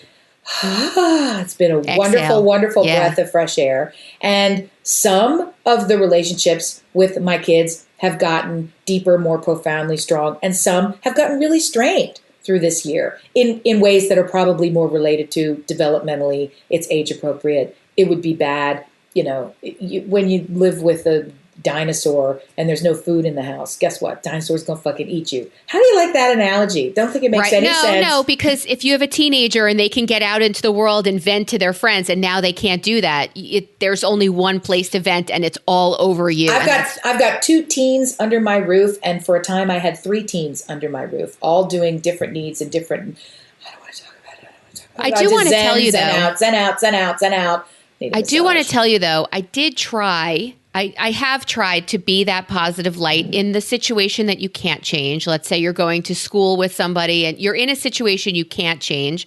It's been a wonderful breath of fresh air. And some of the relationships with my kids have gotten deeper, more profoundly strong, and some have gotten really strained through this year in ways that are probably more related to developmentally, it's age appropriate. It would be bad, when you live with a dinosaur and there's no food in the house, guess what? Dinosaur's gonna fucking eat you. How do you like that analogy? Don't think it makes any sense. No, because if you have a teenager and they can get out into the world and vent to their friends, and now they can't do that, there's only one place to vent, and it's all over you. I've got 2 teens under my roof, and for a time I had 3 teens under my roof, all doing different needs and different. I don't want to talk about it. I do want to tell you though. Zen out. I do want to tell you though. I did try. I have tried to be that positive light in the situation that you can't change. Let's say you're going to school with somebody and you're in a situation you can't change.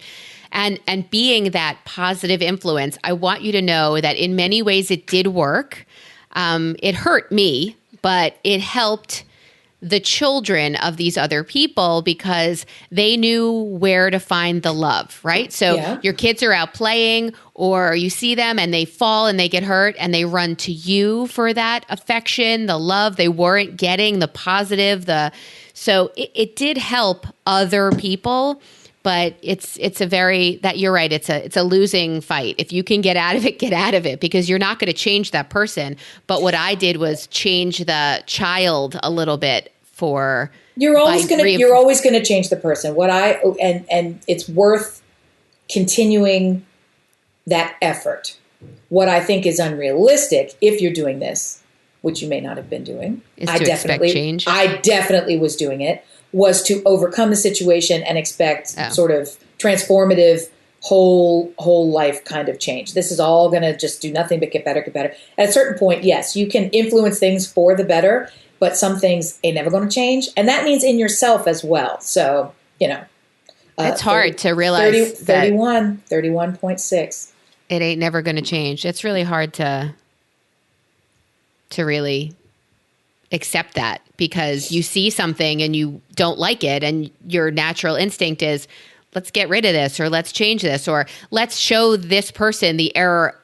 And being that positive influence, I want you to know that in many ways it did work. It hurt me, but it helped the children of these other people because they knew where to find the love, right? So your kids are out playing, or you see them and they fall and they get hurt and they run to you for that affection, the love they weren't getting, the positive, so it did help other people. But it's a very, that you're right, it's a losing fight. If you can get out of it, because you're not going to change that person. But what I did was change the child a little bit You're always going to change the person. And it's worth continuing that effort. What I think is unrealistic, if you're doing this, which you may not have been doing, is to expect change. I definitely was doing it, was to overcome the situation and expect sort of transformative whole life kind of change. This is all going to just do nothing but get better. At a certain point, yes, you can influence things for the better, but some things ain't never going to change. And that means in yourself as well. So, it's hard to realize 31.6. It ain't never going to change. It's really hard to really accept that, because you see something and you don't like it, and your natural instinct is, let's get rid of this, or let's change this, or let's show this person the error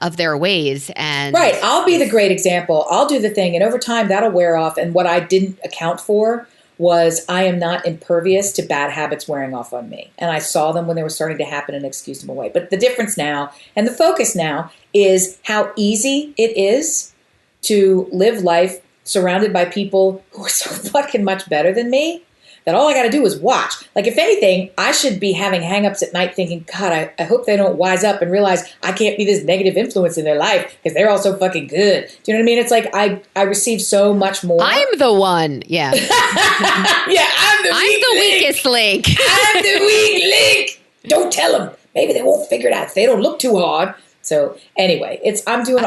of their ways. And right. I'll be the great example. I'll do the thing, and over time that'll wear off. And what I didn't account for was I am not impervious to bad habits wearing off on me. And I saw them when they were starting to happen and excused them away. But the difference now, and the focus now, is how easy it is to live life surrounded by people who are so fucking much better than me, that all I got to do is watch. Like, if anything, I should be having hangups at night thinking, God, I hope they don't wise up and realize I can't be this negative influence in their life because they're all so fucking good. Do you know what I mean? It's like I receive so much more. I'm the one. Yeah. Yeah, I'm the weakest link. I'm the weak link. Don't tell them. Maybe they won't figure it out if they don't look too hard. So anyway, I'm doing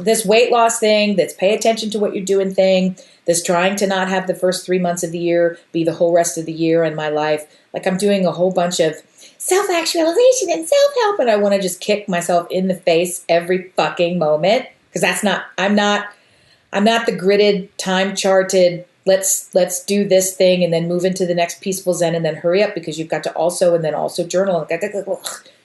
this weight loss thing, that's pay attention to what you're doing thing, this trying to not have the first 3 months of the year be the whole rest of the year in my life. Like, I'm doing a whole bunch of self-actualization and self-help, and I want to just kick myself in the face every fucking moment, because I'm not the gridded, time-charted, let's do this thing and then move into the next peaceful zen and then hurry up because you've got to also journal.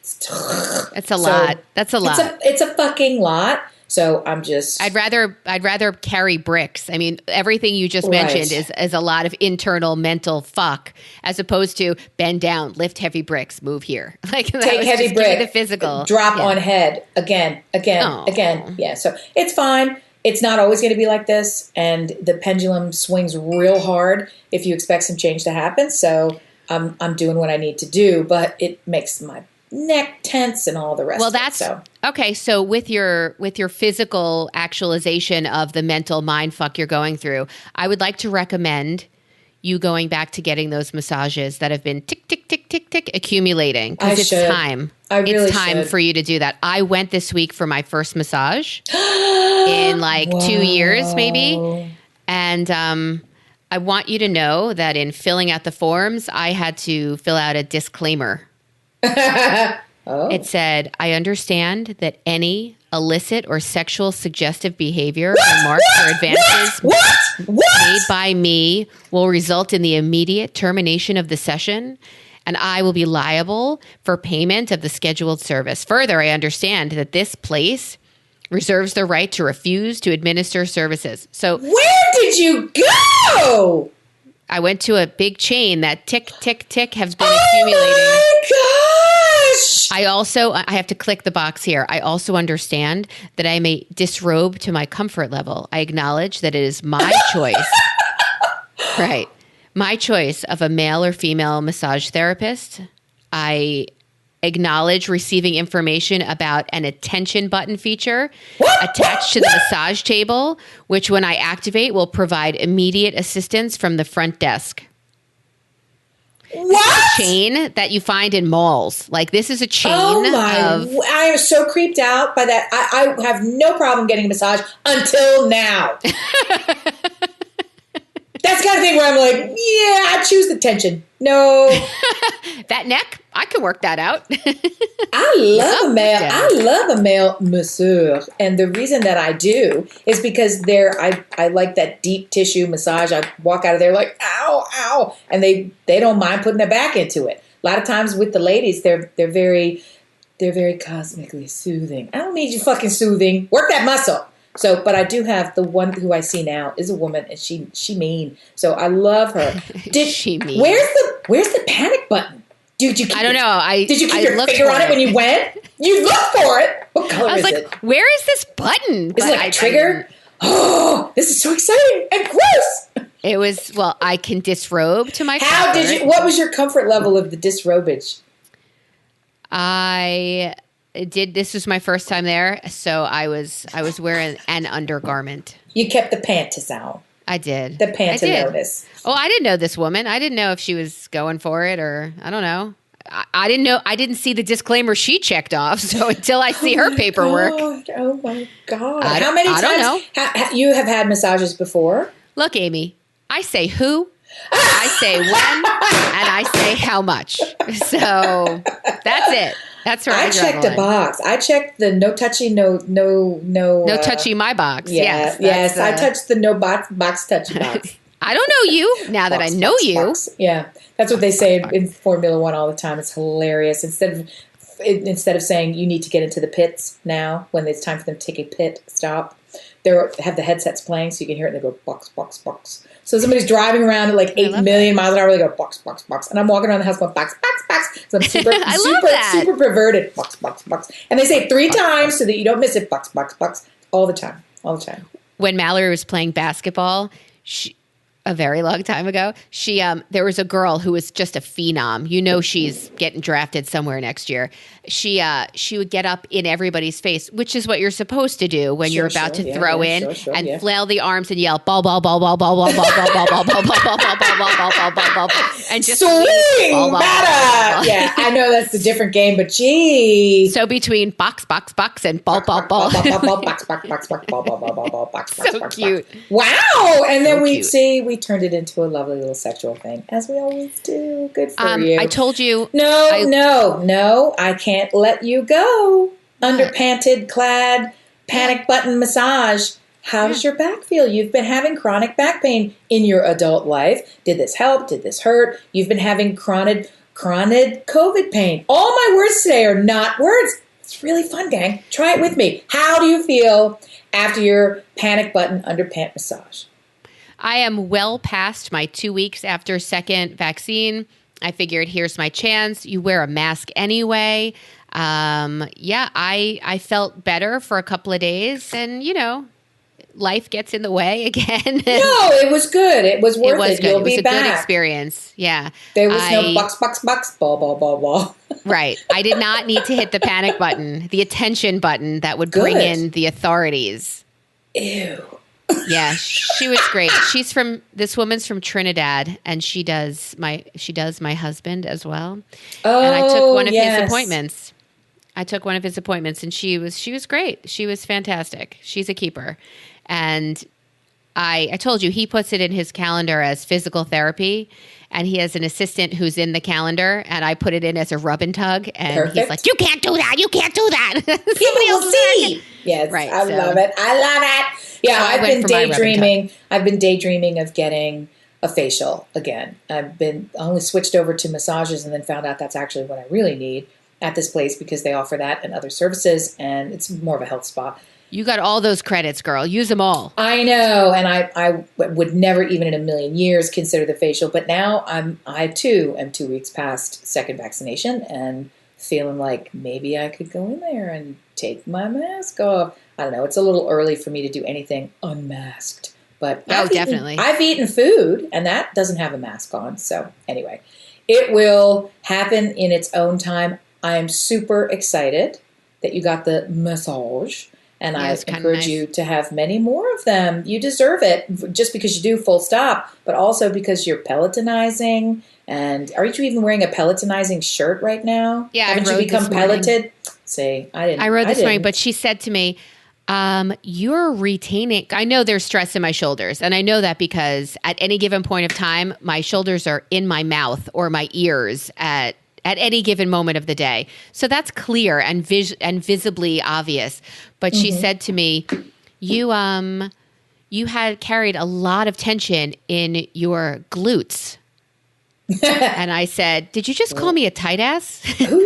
It's a lot. That's a lot. It's a fucking lot. So I'm just. I'd rather carry bricks. I mean, everything you just mentioned is a lot of internal mental fuck, as opposed to bend down, lift heavy bricks, move here. Like, take heavy brick, the physical drop on head again. Yeah. So it's fine. It's not always going to be like this, and the pendulum swings real hard if you expect some change to happen. So I'm doing what I need to do, but it makes my neck tense and all the rest. Well, that's okay. So with your physical actualization of the mental mind fuck you're going through, I would like to recommend you going back to getting those massages that have been tick, tick, tick, tick, tick accumulating, because it's time. It's time for you to do that. I went this week for my first massage in like 2 years, maybe. And I want you to know that in filling out the forms, I had to fill out a disclaimer. It said, I understand that any illicit or sexual suggestive behavior, remarks, or advances made by me will result in the immediate termination of the session, and I will be liable for payment of the scheduled service. Further, I understand that this place reserves the right to refuse to administer services. So, where did you go? I went to a big chain that tick, tick, tick has been accumulating. Oh my gosh! I have to click the box here. I also understand that I may disrobe to my comfort level. I acknowledge that it is my choice. Right. My choice of a male or female massage therapist. I acknowledge receiving information about an attention button feature attached to the massage table, which when I activate will provide immediate assistance from the front desk. What? This is a chain that you find in malls. Like, this is a chain I am so creeped out by that. I have no problem getting a massage until now. That's the kind of thing where I'm like, yeah, I choose the tension. No. That neck, I can work that out. I love a male masseur. And the reason that I do is because I like that deep tissue massage. I walk out of there like, ow, ow. And they don't mind putting their back into it. A lot of times with the ladies, they're very cosmically soothing. I don't need you fucking soothing. Work that muscle. So, but I do have the one who I see now is a woman, and she mean. So I love her. She mean. Where's the panic button? Did you? I don't know. Did you keep your finger on it when you went? You looked for it. What color is it? Where is this button? Is it like a trigger? Oh, this is so exciting and gross. It was, I can disrobe to my comfort. What was your comfort level of the disrobage? I did. This was my first time there, so I was wearing an undergarment. You kept the panties on. I did. The pantalones. Oh, I didn't know this woman. I didn't know if she was going for it or I don't know. I didn't know. I didn't see the disclaimer she checked off. So until I see her paperwork. Oh my God. How many times? I don't know. You have had massages before? Look, Amy, I say who, I say when, and I say how much. So that's it. That's right. I checked a box. I checked the no touchy, no touchy my box. Yeah, yes. I touched the no box touchy box. I don't know you now that I know you. Box. Yeah, that's what they say in Formula One all the time. It's hilarious. Instead of saying you need to get into the pits now when it's time for them to take a pit stop, they have the headsets playing so you can hear it and they go box, box, box. So somebody's driving around at like 8 million miles an hour, they go box, box, box. And I'm walking around the house going box, box, box. So I'm super perverted. Box, box, box. And they say it 3 times so that you don't miss it. Box, box, box. All the time. When Mallory was playing basketball, a very long time ago, there was a girl who was just a phenom. You know, she's getting drafted somewhere next year. She would get up in everybody's face, which is what you're supposed to do when you're about to throw in and flail the arms and yell ball, ball, ball, ball, ball, ball, ball, ball, ball, ball, ball, ball, ball, ball, ball, ball, ball, ball, and just swing, batter. Yeah, I know that's a different game, but geez. So between box, box, box, and ball, ball, ball, box, box, box, box, ball, ball, ball, ball, ball, box, box, so box, cute. Wow, and then we turned it into a lovely little sexual thing, as we always do. Good for you. I told you. No, I can't let you go. Underpanted, clad, panic button massage. How does your back feel? You've been having chronic back pain in your adult life. Did this help? Did this hurt? You've been having chronic COVID pain. All my words today are not words. It's really fun, gang. Try it with me. How do you feel after your panic button underpant massage? I am well past my 2 weeks after second vaccine. I figured here's my chance. You wear a mask anyway. I felt better for a couple of days and, life gets in the way again. No, it was good. It was worth it. You'll be back. It was a good experience. Yeah. There was no box, box, box, ball, ball, ball, ball. Right. I did not need to hit the panic button, the attention button that would bring in the authorities. Ew. Yeah, she was great. This woman's from Trinidad, and she does my husband as well. Oh, and I took one of his appointments. And she was great. She was fantastic. She's a keeper. And I told you, he puts it in his calendar as physical therapy, and he has an assistant who's in the calendar, and I put it in as a rub and tug, and he's like, you can't do that. You can't do that. People will see. Yes, right, I love it. Yeah, so I've been daydreaming. I've been daydreaming of getting a facial again. I only switched over to massages and then found out that's actually what I really need at this place because they offer that and other services, and it's more of a health spa. You got all those credits, girl. Use them all. I know, and I would never even in a million years consider the facial, but now I too am 2 weeks past second vaccination and feeling like maybe I could go in there and take my mask off. I don't know. It's a little early for me to do anything unmasked, but definitely. I've eaten food, and that doesn't have a mask on. So anyway, it will happen in its own time. I am super excited that you got the massage, and I encourage you to have many more of them. You deserve it, just because you do, full stop, but also because you're Pelotonizing. And aren't you even wearing a Pelotonizing shirt right now? Yeah, haven't you become peloted? See, I didn't. I rode this morning, but she said to me, you're retaining. I know there's stress in my shoulders, and I know that because at any given point of time, my shoulders are in my mouth or my ears at any given moment of the day. So that's clear and visibly obvious. But she said to me, you had carried a lot of tension in your glutes. And I said, did you just call me a tight ass? Who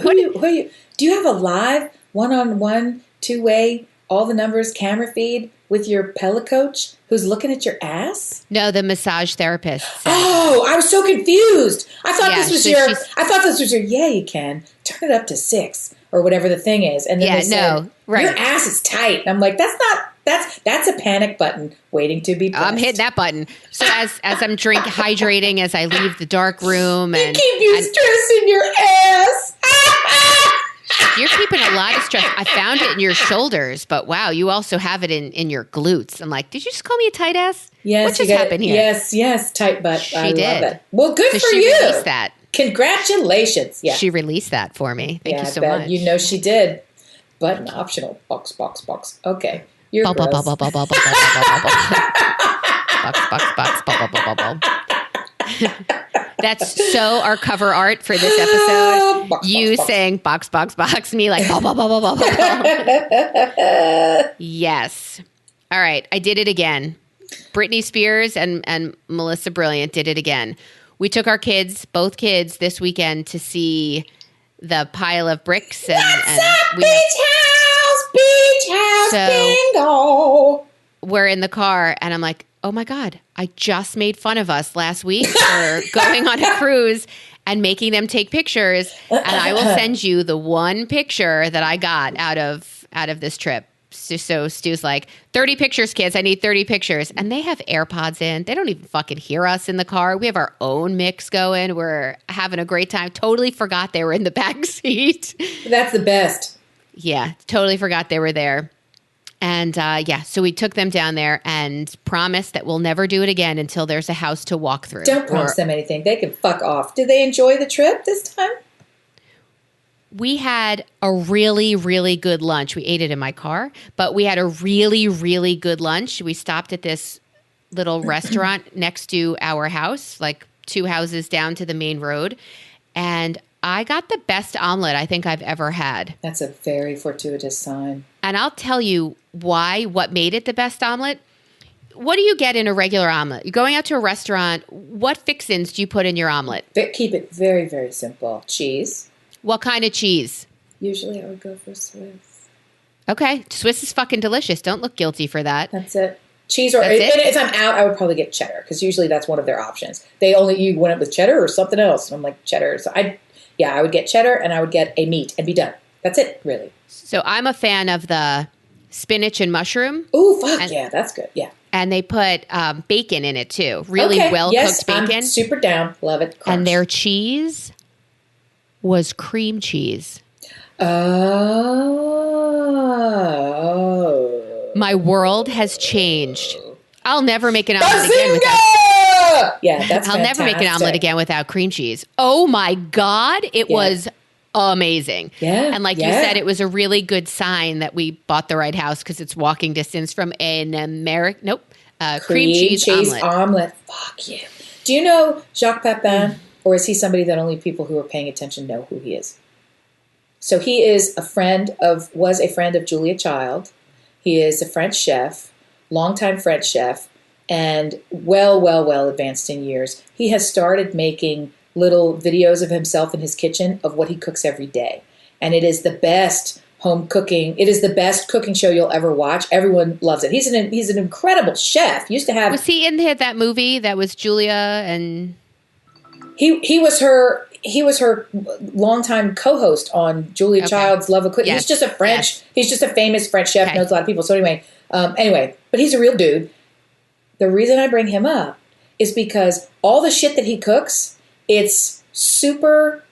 are you? Do you have a live one-on-one, two-way, all the numbers camera feed with your Pella coach who's looking at your ass? No, the massage therapist. Oh, I was so confused. I thought this was your, yeah, you can. Turn it up to 6 or whatever the thing is. And then they said, your ass is tight. And I'm like, that's a panic button waiting to be pressed. I'm hitting that button. So as I'm hydrating as I leave the dark room. And keep you stressing your ass. You're keeping a lot of stress. I found it in your shoulders, but wow, you also have it in your glutes. I'm like, did you just call me a tight ass? Yes. What just happened here? Yes, tight butt. She I did. love it. Well, good So for she you. released that. Congratulations. Yeah. She released that for me. Thank you so much. You know she did. Button optional. Box. Okay. You're gross. Box. That's so our cover art for this episode. Box, you box. saying box, me like Yes. All right. I did it again. Britney Spears and Melissa Brilliant did it again. We took our kids, both kids, this weekend to see the pile of bricks. And Beach house, bingo. We're in the car and I'm like, oh my God, I just made fun of us last week for going on a cruise and making them take pictures. And I will send you the one picture that I got out of this trip. So Stu's like, 30 pictures, kids. I need 30 pictures. And they have AirPods in. They don't even fucking hear us in the car. We have our own mix going. We're having a great time. Totally forgot they were in the back seat. That's the best. Yeah, totally forgot they were there. And so we took them down there and promised that we'll never do it again until there's a house to walk through. Don't promise them anything. They can fuck off. Did they enjoy the trip this time? We had a really, really good lunch. We ate it in my car, but we had a really, really good lunch. We stopped at this little restaurant next to our house, like 2 houses down to the main road. And I got the best omelet I think I've ever had. That's a very fortuitous sign. And I'll tell you what made it the best omelet. What do you get in a regular omelet? You're going out to a restaurant. What fixins do you put in your omelet? Keep it very, very simple. Cheese. What kind of cheese? Usually I would go for Swiss. Okay. Swiss is fucking delicious. Don't look guilty for that. That's it. Cheese or if I'm out, I would probably get cheddar because usually that's one of their options. You went up with cheddar or something else. And I'm like, cheddar. So I would get cheddar and I would get a meat and be done. That's it, really. So I'm a fan of the spinach and mushroom. Ooh, fuck yeah, that's good. Yeah. And they put bacon in it too. Really well-cooked bacon. I'm super down. Love it. Crunch. And their cheese was cream cheese. Oh. My world has changed. I'll never make an omelet again without. Yeah, that's I'll never make an omelet again without cream cheese. Oh my God, it was amazing. Yeah, and like you said, it was a really good sign that we bought the right house because it's walking distance from an cream cheese omelet. Fuck you. Do you know Jacques Pepin, or is he somebody that only people who are paying attention know who he is? So he is was a friend of Julia Child. He is a French chef, longtime French chef, and well advanced in years. He has started making little videos of himself in his kitchen of what he cooks every day. And it is the best home cooking. It is the best cooking show you'll ever watch. Everyone loves it. He's an incredible chef. Was he in that movie that was Julia and... He was her longtime co-host on Julia Child's Love of Cooking. Yes. He's just he's just a famous French chef, knows a lot of people. So anyway, but he's a real dude. The reason I bring him up is because all the shit that he cooks, it's super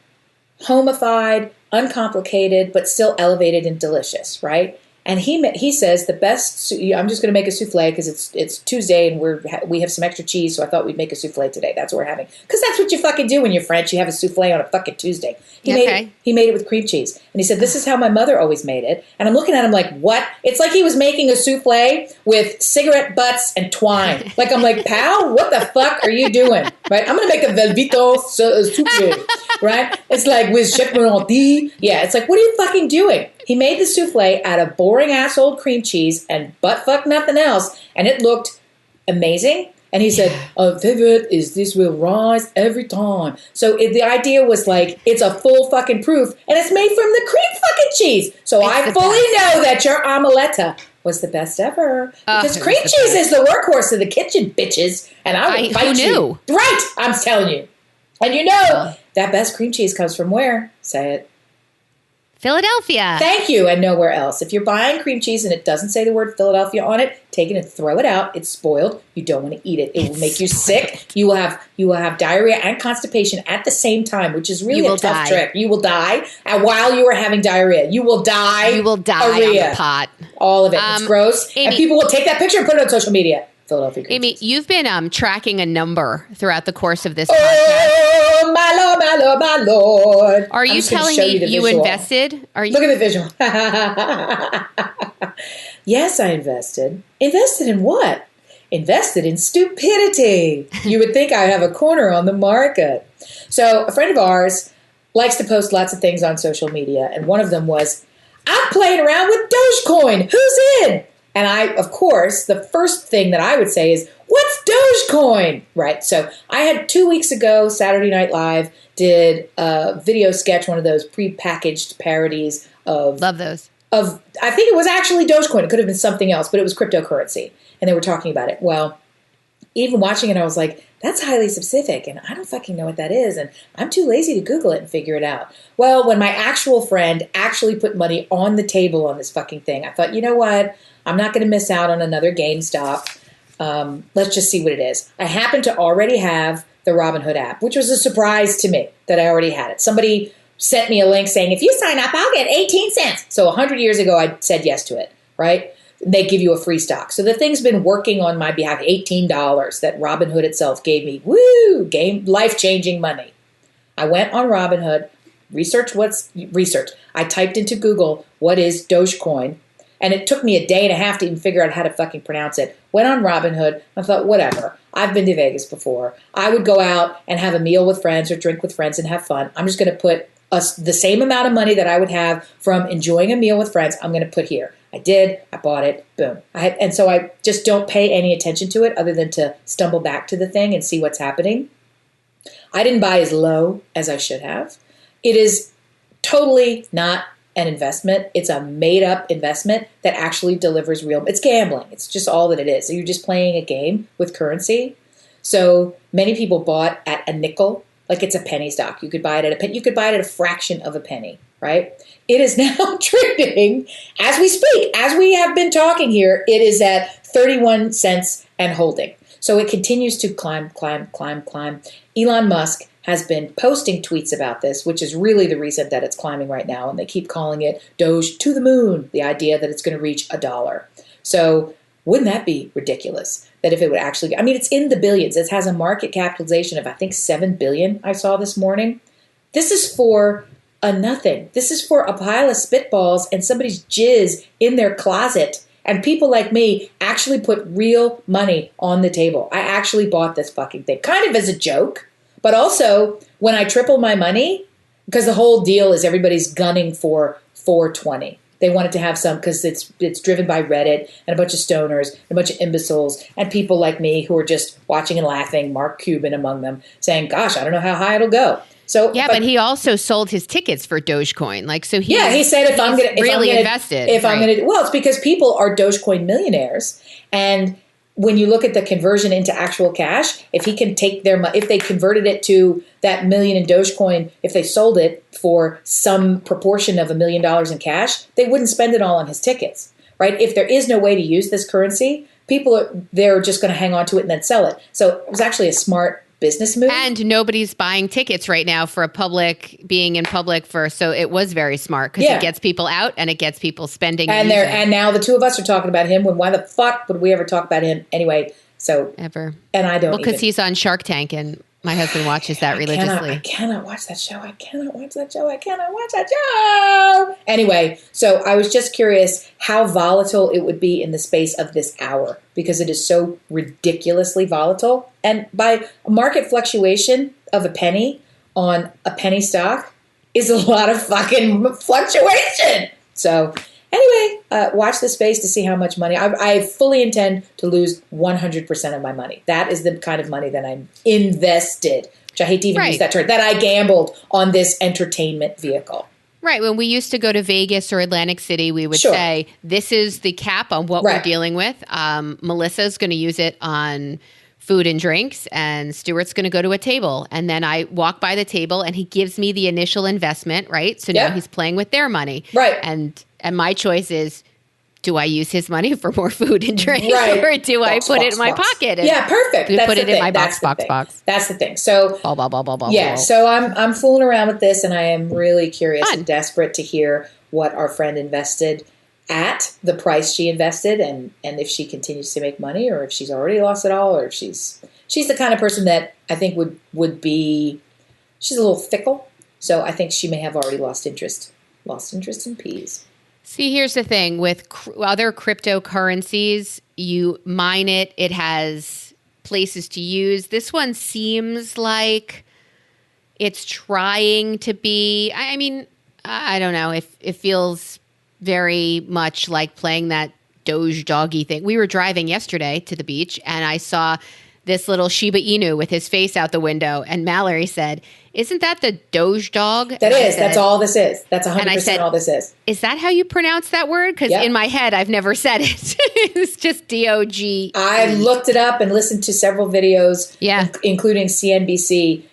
homified, uncomplicated, but still elevated and delicious, right? And he says the best. I'm just going to make a souffle because it's Tuesday and we have some extra cheese, so I thought we'd make a souffle today. That's what we're having because that's what you fucking do when you're French. You have a souffle on a fucking Tuesday. He made it with cream cheese, and he said this is how my mother always made it. And I'm looking at him like, what? It's like he was making a souffle with cigarette butts and twine. I'm like, pal, what the fuck are you doing? Right? I'm going to make a Velveto souffle. Right? It's like with chepodcasts. Yeah, it's like, what are you fucking doing? He made the souffle out of boring-ass old cream cheese and butt-fuck nothing else, and it looked amazing. And he said, "A favorite is this will rise every time." So the idea was like, it's a full fucking proof, and it's made from the cream fucking cheese. So I fully know that your omeletta was the best ever. Because cream cheese is the workhorse of the kitchen, bitches. And I will fight you. Right, I'm telling you. And that best cream cheese comes from where? Say it. Philadelphia. Thank you, and nowhere else. If you're buying cream cheese and it doesn't say the word Philadelphia on it, take it and throw it out. It's spoiled. You don't want to eat it. It will make you sick. You will have diarrhea and constipation at the same time, which is really a tough trick. You will die while you are having diarrhea. You will die. You will die on the pot. All of it. It's gross. Amy, and people will take that picture and put it on social media. Philadelphia cream Amy, cheese. you've been tracking a number throughout the course of this podcast. Oh, my Lord, my Lord, my Lord. Are you telling me you invested? Look at the visual. Yes, I invested. Invested in what? Invested in stupidity. You would think I have a corner on the market. So a friend of ours likes to post lots of things on social media, and one of them was, I'm playing around with Dogecoin. Who's in? And I, of course, the first thing that I would say is, what's Dogecoin? Right. So I had 2 weeks ago, Saturday Night Live, did a video sketch, one of those prepackaged parodies of... Love those. I think it was actually Dogecoin. It could have been something else, but it was cryptocurrency. And they were talking about it. Well, even watching it, I was like, that's highly specific, and I don't fucking know what that is, and I'm too lazy to Google it and figure it out. Well, when my actual friend actually put money on the table on this fucking thing, I thought, you know what? I'm not going to miss out on another GameStop. Let's just see what it is. I happen to already have the Robinhood app, which was a surprise to me that I already had it. Somebody sent me a link saying, if you sign up, I'll get 18 cents. So 100 years ago, I said yes to it, right? They give you a free stock. So the thing's been working on my behalf, $18 that Robinhood itself gave me. Woo! Life-changing money. I went on Robinhood, researched. I typed into Google, what is Dogecoin? And it took me a day and a half to even figure out how to fucking pronounce it. Went on Robinhood. I thought, whatever. I've been to Vegas before. I would go out and have a meal with friends or drink with friends and have fun. I'm just going to put the same amount of money that I would have from enjoying a meal with friends, I'm going to put here. I did. I bought it. Boom. And so I just don't pay any attention to it other than to stumble back to the thing and see what's happening. I didn't buy as low as I should have. It is totally not an investment. It's a made-up investment that actually delivers real. It's gambling. It's just all that it is. So you're just playing a game with currency. So many people bought at a nickel, like it's a penny stock. You could buy it at a penny. You could buy it at a fraction of a penny, right? It is now trading as we speak. As we have been talking here, it is at 31 cents and holding. So it continues to climb. Elon Musk has been posting tweets about this, which is really the reason that it's climbing right now. And they keep calling it Doge to the moon, the idea that it's going to reach $1. So wouldn't that be ridiculous? That if it would actually, it's in the billions. It has a market capitalization of, I think, 7 billion I saw this morning. This is for a nothing. This is for a pile of spitballs and somebody's jizz in their closet. And people like me actually put real money on the table. I actually bought this fucking thing, kind of as a joke. But also, when I triple my money, because the whole deal is everybody's gunning for 420. They wanted to have some because it's driven by Reddit and a bunch of stoners, and a bunch of imbeciles, and people like me who are just watching and laughing, Mark Cuban among them, saying, gosh, I don't know how high it'll go. So yeah, but he also sold his tickets for Dogecoin. He said if I'm going to invested, it's because people are Dogecoin millionaires, and when you look at the conversion into actual cash, if he can take if they converted it to that million in Dogecoin, if they sold it for some proportion of $1 million in cash, they wouldn't spend it all on his tickets, right? If there is no way to use this currency, they're just going to hang on to it and then sell it. So it was actually a smart business move. And nobody's buying tickets right now for being in public so it was very smart because it gets people out and it gets people spending. And now the two of us are talking about him when why the fuck would we ever talk about him anyway? So ever. And I don't. Well, because he's on Shark Tank and my husband watches that religiously. I cannot watch that show. Anyway, so I was just curious how volatile it would be in the space of this hour because it is so ridiculously volatile. And by market fluctuation of a penny on a penny stock is a lot of fucking fluctuation. So anyway, watch the space to see how much money. I fully intend to lose 100% of my money. That is the kind of money that I'm invested, which I hate to even use that term, that I gambled on this entertainment vehicle. Right. When we used to go to Vegas or Atlantic City, we would say, this is the cap on what we're dealing with. Melissa's going to use it on food and drinks, and Stuart's going to go to a table. And then I walk by the table and he gives me the initial investment, right? So now he's playing with their money. Right. And my choice is, do I use his money for more food and drinks, or do I put it in my pocket? And perfect. Put it in my box. That's the thing. So yeah. So I'm fooling around with this, and I am really curious and desperate to hear what our friend invested at the price she invested, and if she continues to make money, or if she's already lost it all, or if she's the kind of person that I think would be, she's a little fickle. So I think she may have already lost interest in peas. See, here's the thing with other cryptocurrencies, you mine it, it has places to use. This one seems like it's trying to be, I mean, I don't know, it feels very much like playing that Doge doggy thing. We were driving yesterday to the beach, and I saw this little Shiba Inu with his face out the window, and Mallory said, "Isn't that the Doge dog?" That's all this is. That's 100% all this is. Is that how you pronounce that word? Because in my head, I've never said it. It's just D-O-G. I looked it up and listened to several videos, including CNBC,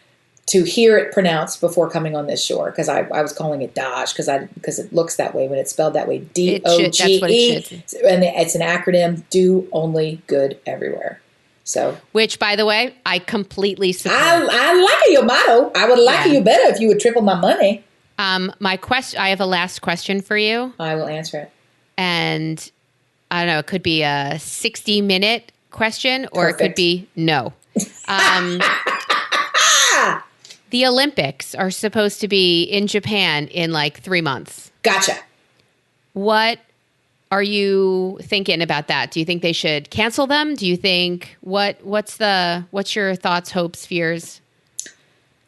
to hear it pronounced before coming on this shore, because I was calling it Doge because it looks that way when it's spelled that way. D-O-G-E. And it's an acronym, Do Only Good Everywhere. So, which, by the way, I completely support. I like your motto. I would like you better if you would triple my money. I have a last question for you. I will answer it. And I don't know, it could be a 60-minute question, or it could be no. The Olympics are supposed to be in Japan in like 3 months. Gotcha. What are you thinking about that? Do you think they should cancel them? Do you think what's your thoughts, hopes, fears?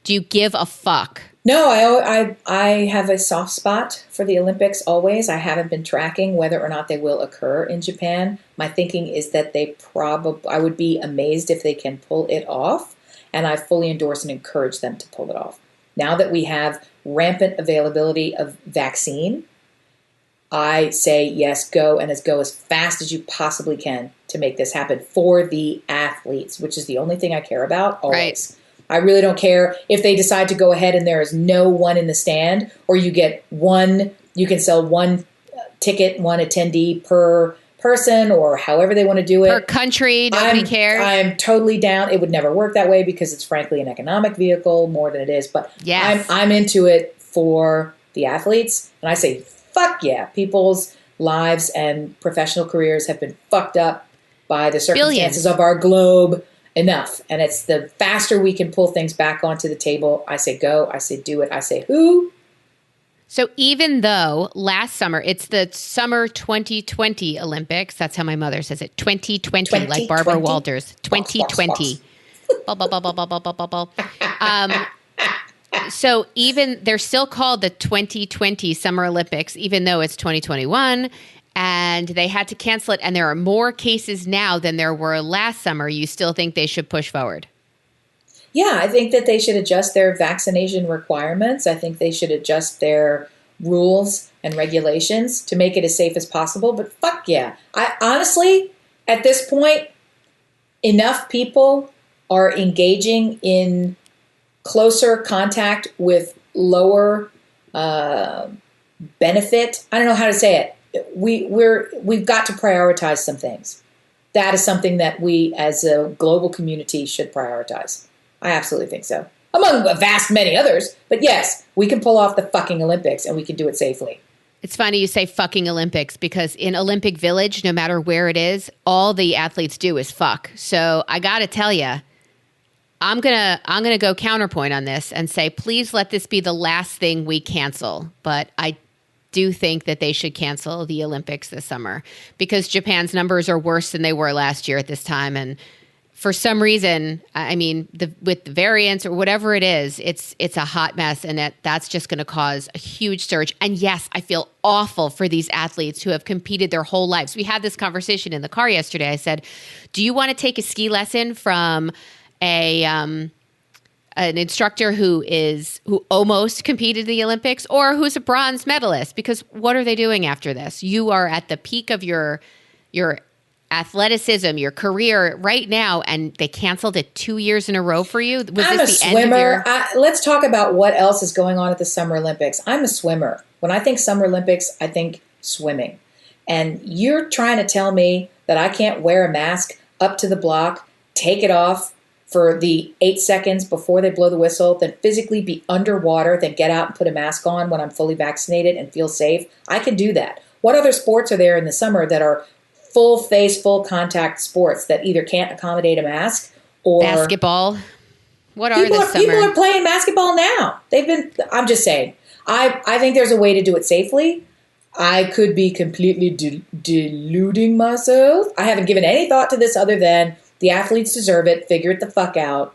Do you give a fuck? No, I have a soft spot for the Olympics always. I haven't been tracking whether or not they will occur in Japan. My thinking is that I would be amazed if they can pull it off, and I fully endorse and encourage them to pull it off. Now that we have rampant availability of vaccine, I say yes, go as fast as you possibly can to make this happen for the athletes, which is the only thing I care about always. Right. I really don't care if they decide to go ahead and there is no one in the stand, or you can sell one ticket, one attendee per person, or however they want to do it. Per country, nobody cares. I'm totally down. It would never work that way because it's frankly an economic vehicle more than it is. But yes. I'm into it for the athletes. And I say, fuck yeah. People's lives and professional careers have been fucked up by the circumstances of our globe enough. And it's the faster we can pull things back onto the table. I say go. I say do it. I say who. So even though last summer, it's the summer 2020 Olympics. That's how my mother says it. 2020, like Barbara Walters. 2020. So even they're still called the 2020 Summer Olympics, even though it's 2021, and they had to cancel it. And there are more cases now than there were last summer. You still think they should push forward? Yeah, I think that they should adjust their vaccination requirements. I think they should adjust their rules and regulations to make it as safe as possible. But fuck yeah. I honestly, at this point, enough people are engaging in closer contact with lower benefit. I don't know how to say it. We've got to prioritize some things. That is something that we as a global community should prioritize. I absolutely think so. Among a vast many others. But yes, we can pull off the fucking Olympics and we can do it safely. It's funny you say fucking Olympics, because in Olympic Village, no matter where it is, all the athletes do is fuck. So I got to tell you, I'm gonna go counterpoint on this and say, please let this be the last thing we cancel. But I do think that they should cancel the Olympics this summer, because Japan's numbers are worse than they were last year at this time. And for some reason, I mean, with the variants or whatever it is, it's a hot mess, and that's just going to cause a huge surge. And yes, I feel awful for these athletes who have competed their whole lives. We had this conversation in the car yesterday. I said, do you want to take a ski lesson from an instructor who almost competed in the Olympics, or who's a bronze medalist? Because what are they doing after this? You are at the peak of your athleticism, your career right now, and they canceled it 2 years in a row for you? Was I'm this a the swimmer. end of your... Let's talk about what else is going on at the Summer Olympics. I'm a swimmer. When I think Summer Olympics, I think swimming. And you're trying to tell me that I can't wear a mask up to the block, take it off for the 8 seconds before they blow the whistle, then physically be underwater, then get out and put a mask on when I'm fully vaccinated and feel safe? I can do that. What other sports are there in the summer that are full face, full contact sports that either can't accommodate a mask or... Basketball? What are this summer? People are playing basketball now. I'm just saying. I think there's a way to do it safely. I could be completely deluding myself. I haven't given any thought to this other than the athletes deserve it. Figure it the fuck out.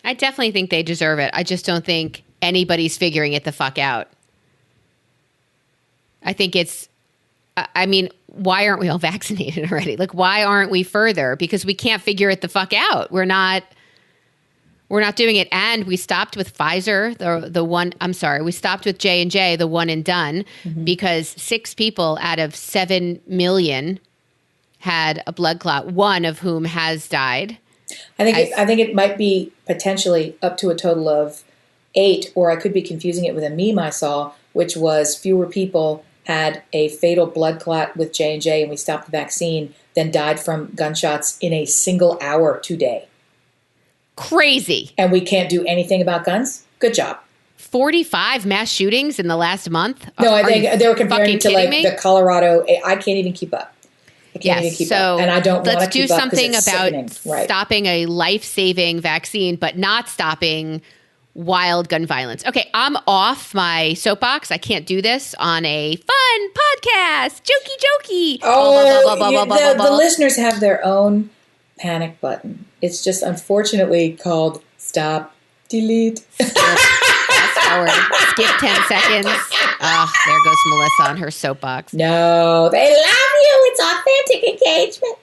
I definitely think they deserve it. I just don't think anybody's figuring it the fuck out. I think it's, I mean, why aren't we all vaccinated already? Like, why aren't we further? Because we can't figure it the fuck out. We're not doing it. And we stopped with Pfizer, we stopped with J&J, the one and done, because 6 people out of 7 million had a blood clot, one of whom has died. I think it might be potentially up to a total of 8, or I could be confusing it with a meme I saw, which was fewer people had a fatal blood clot with J&J and we stopped the vaccine than died from gunshots in a single hour today. Crazy. And we can't do anything about guns? Good job. 45 mass shootings in the last month? No, I think they were comparing to like me? the Colorado. I can't even keep up. And I don't want to keep up. Let's do something about stopping a life-saving vaccine, but not stopping wild gun violence. Okay, I'm off my soapbox. I can't do this on a fun podcast. Jokey. The listeners have their own panic button. It's just unfortunately called stop, delete. Fast forward. Skip 10 seconds. Oh, there goes Melissa on her soapbox. No, they love you. It's authentic engagement.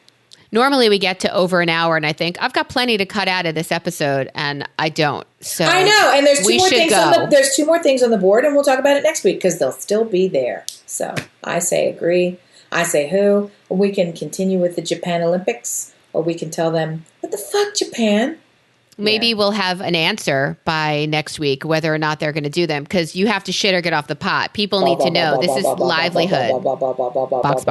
Normally we get to over an hour, and I think I've got plenty to cut out of this episode, and I don't. So I know, and there's 2 more things there's 2 more things on the board, and we'll talk about it next week because they'll still be there. So I say agree. I say who. We can continue with the Japan Olympics, or we can tell them, what the fuck, Japan? Maybe we'll have an answer by next week whether or not they're going to do them, because you have to shit or get off the pot. People need to know this is livelihood. Box.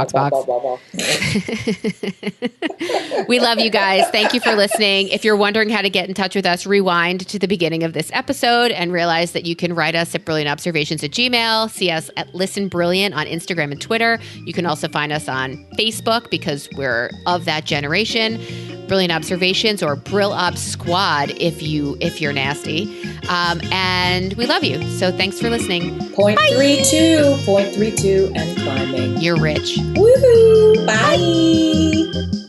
We love you guys. Thank you for listening. If you're wondering how to get in touch with us, rewind to the beginning of this episode and realize that you can write us at brilliantobservations@gmail.com. See us at Listen Brilliant on Instagram and Twitter. You can also find us on Facebook because we're of that generation. Brilliant Observations or Brill Ob Squad if you're nasty. And we love you. So thanks for listening. 0.32 and climbing. You're rich. Woohoo! Bye.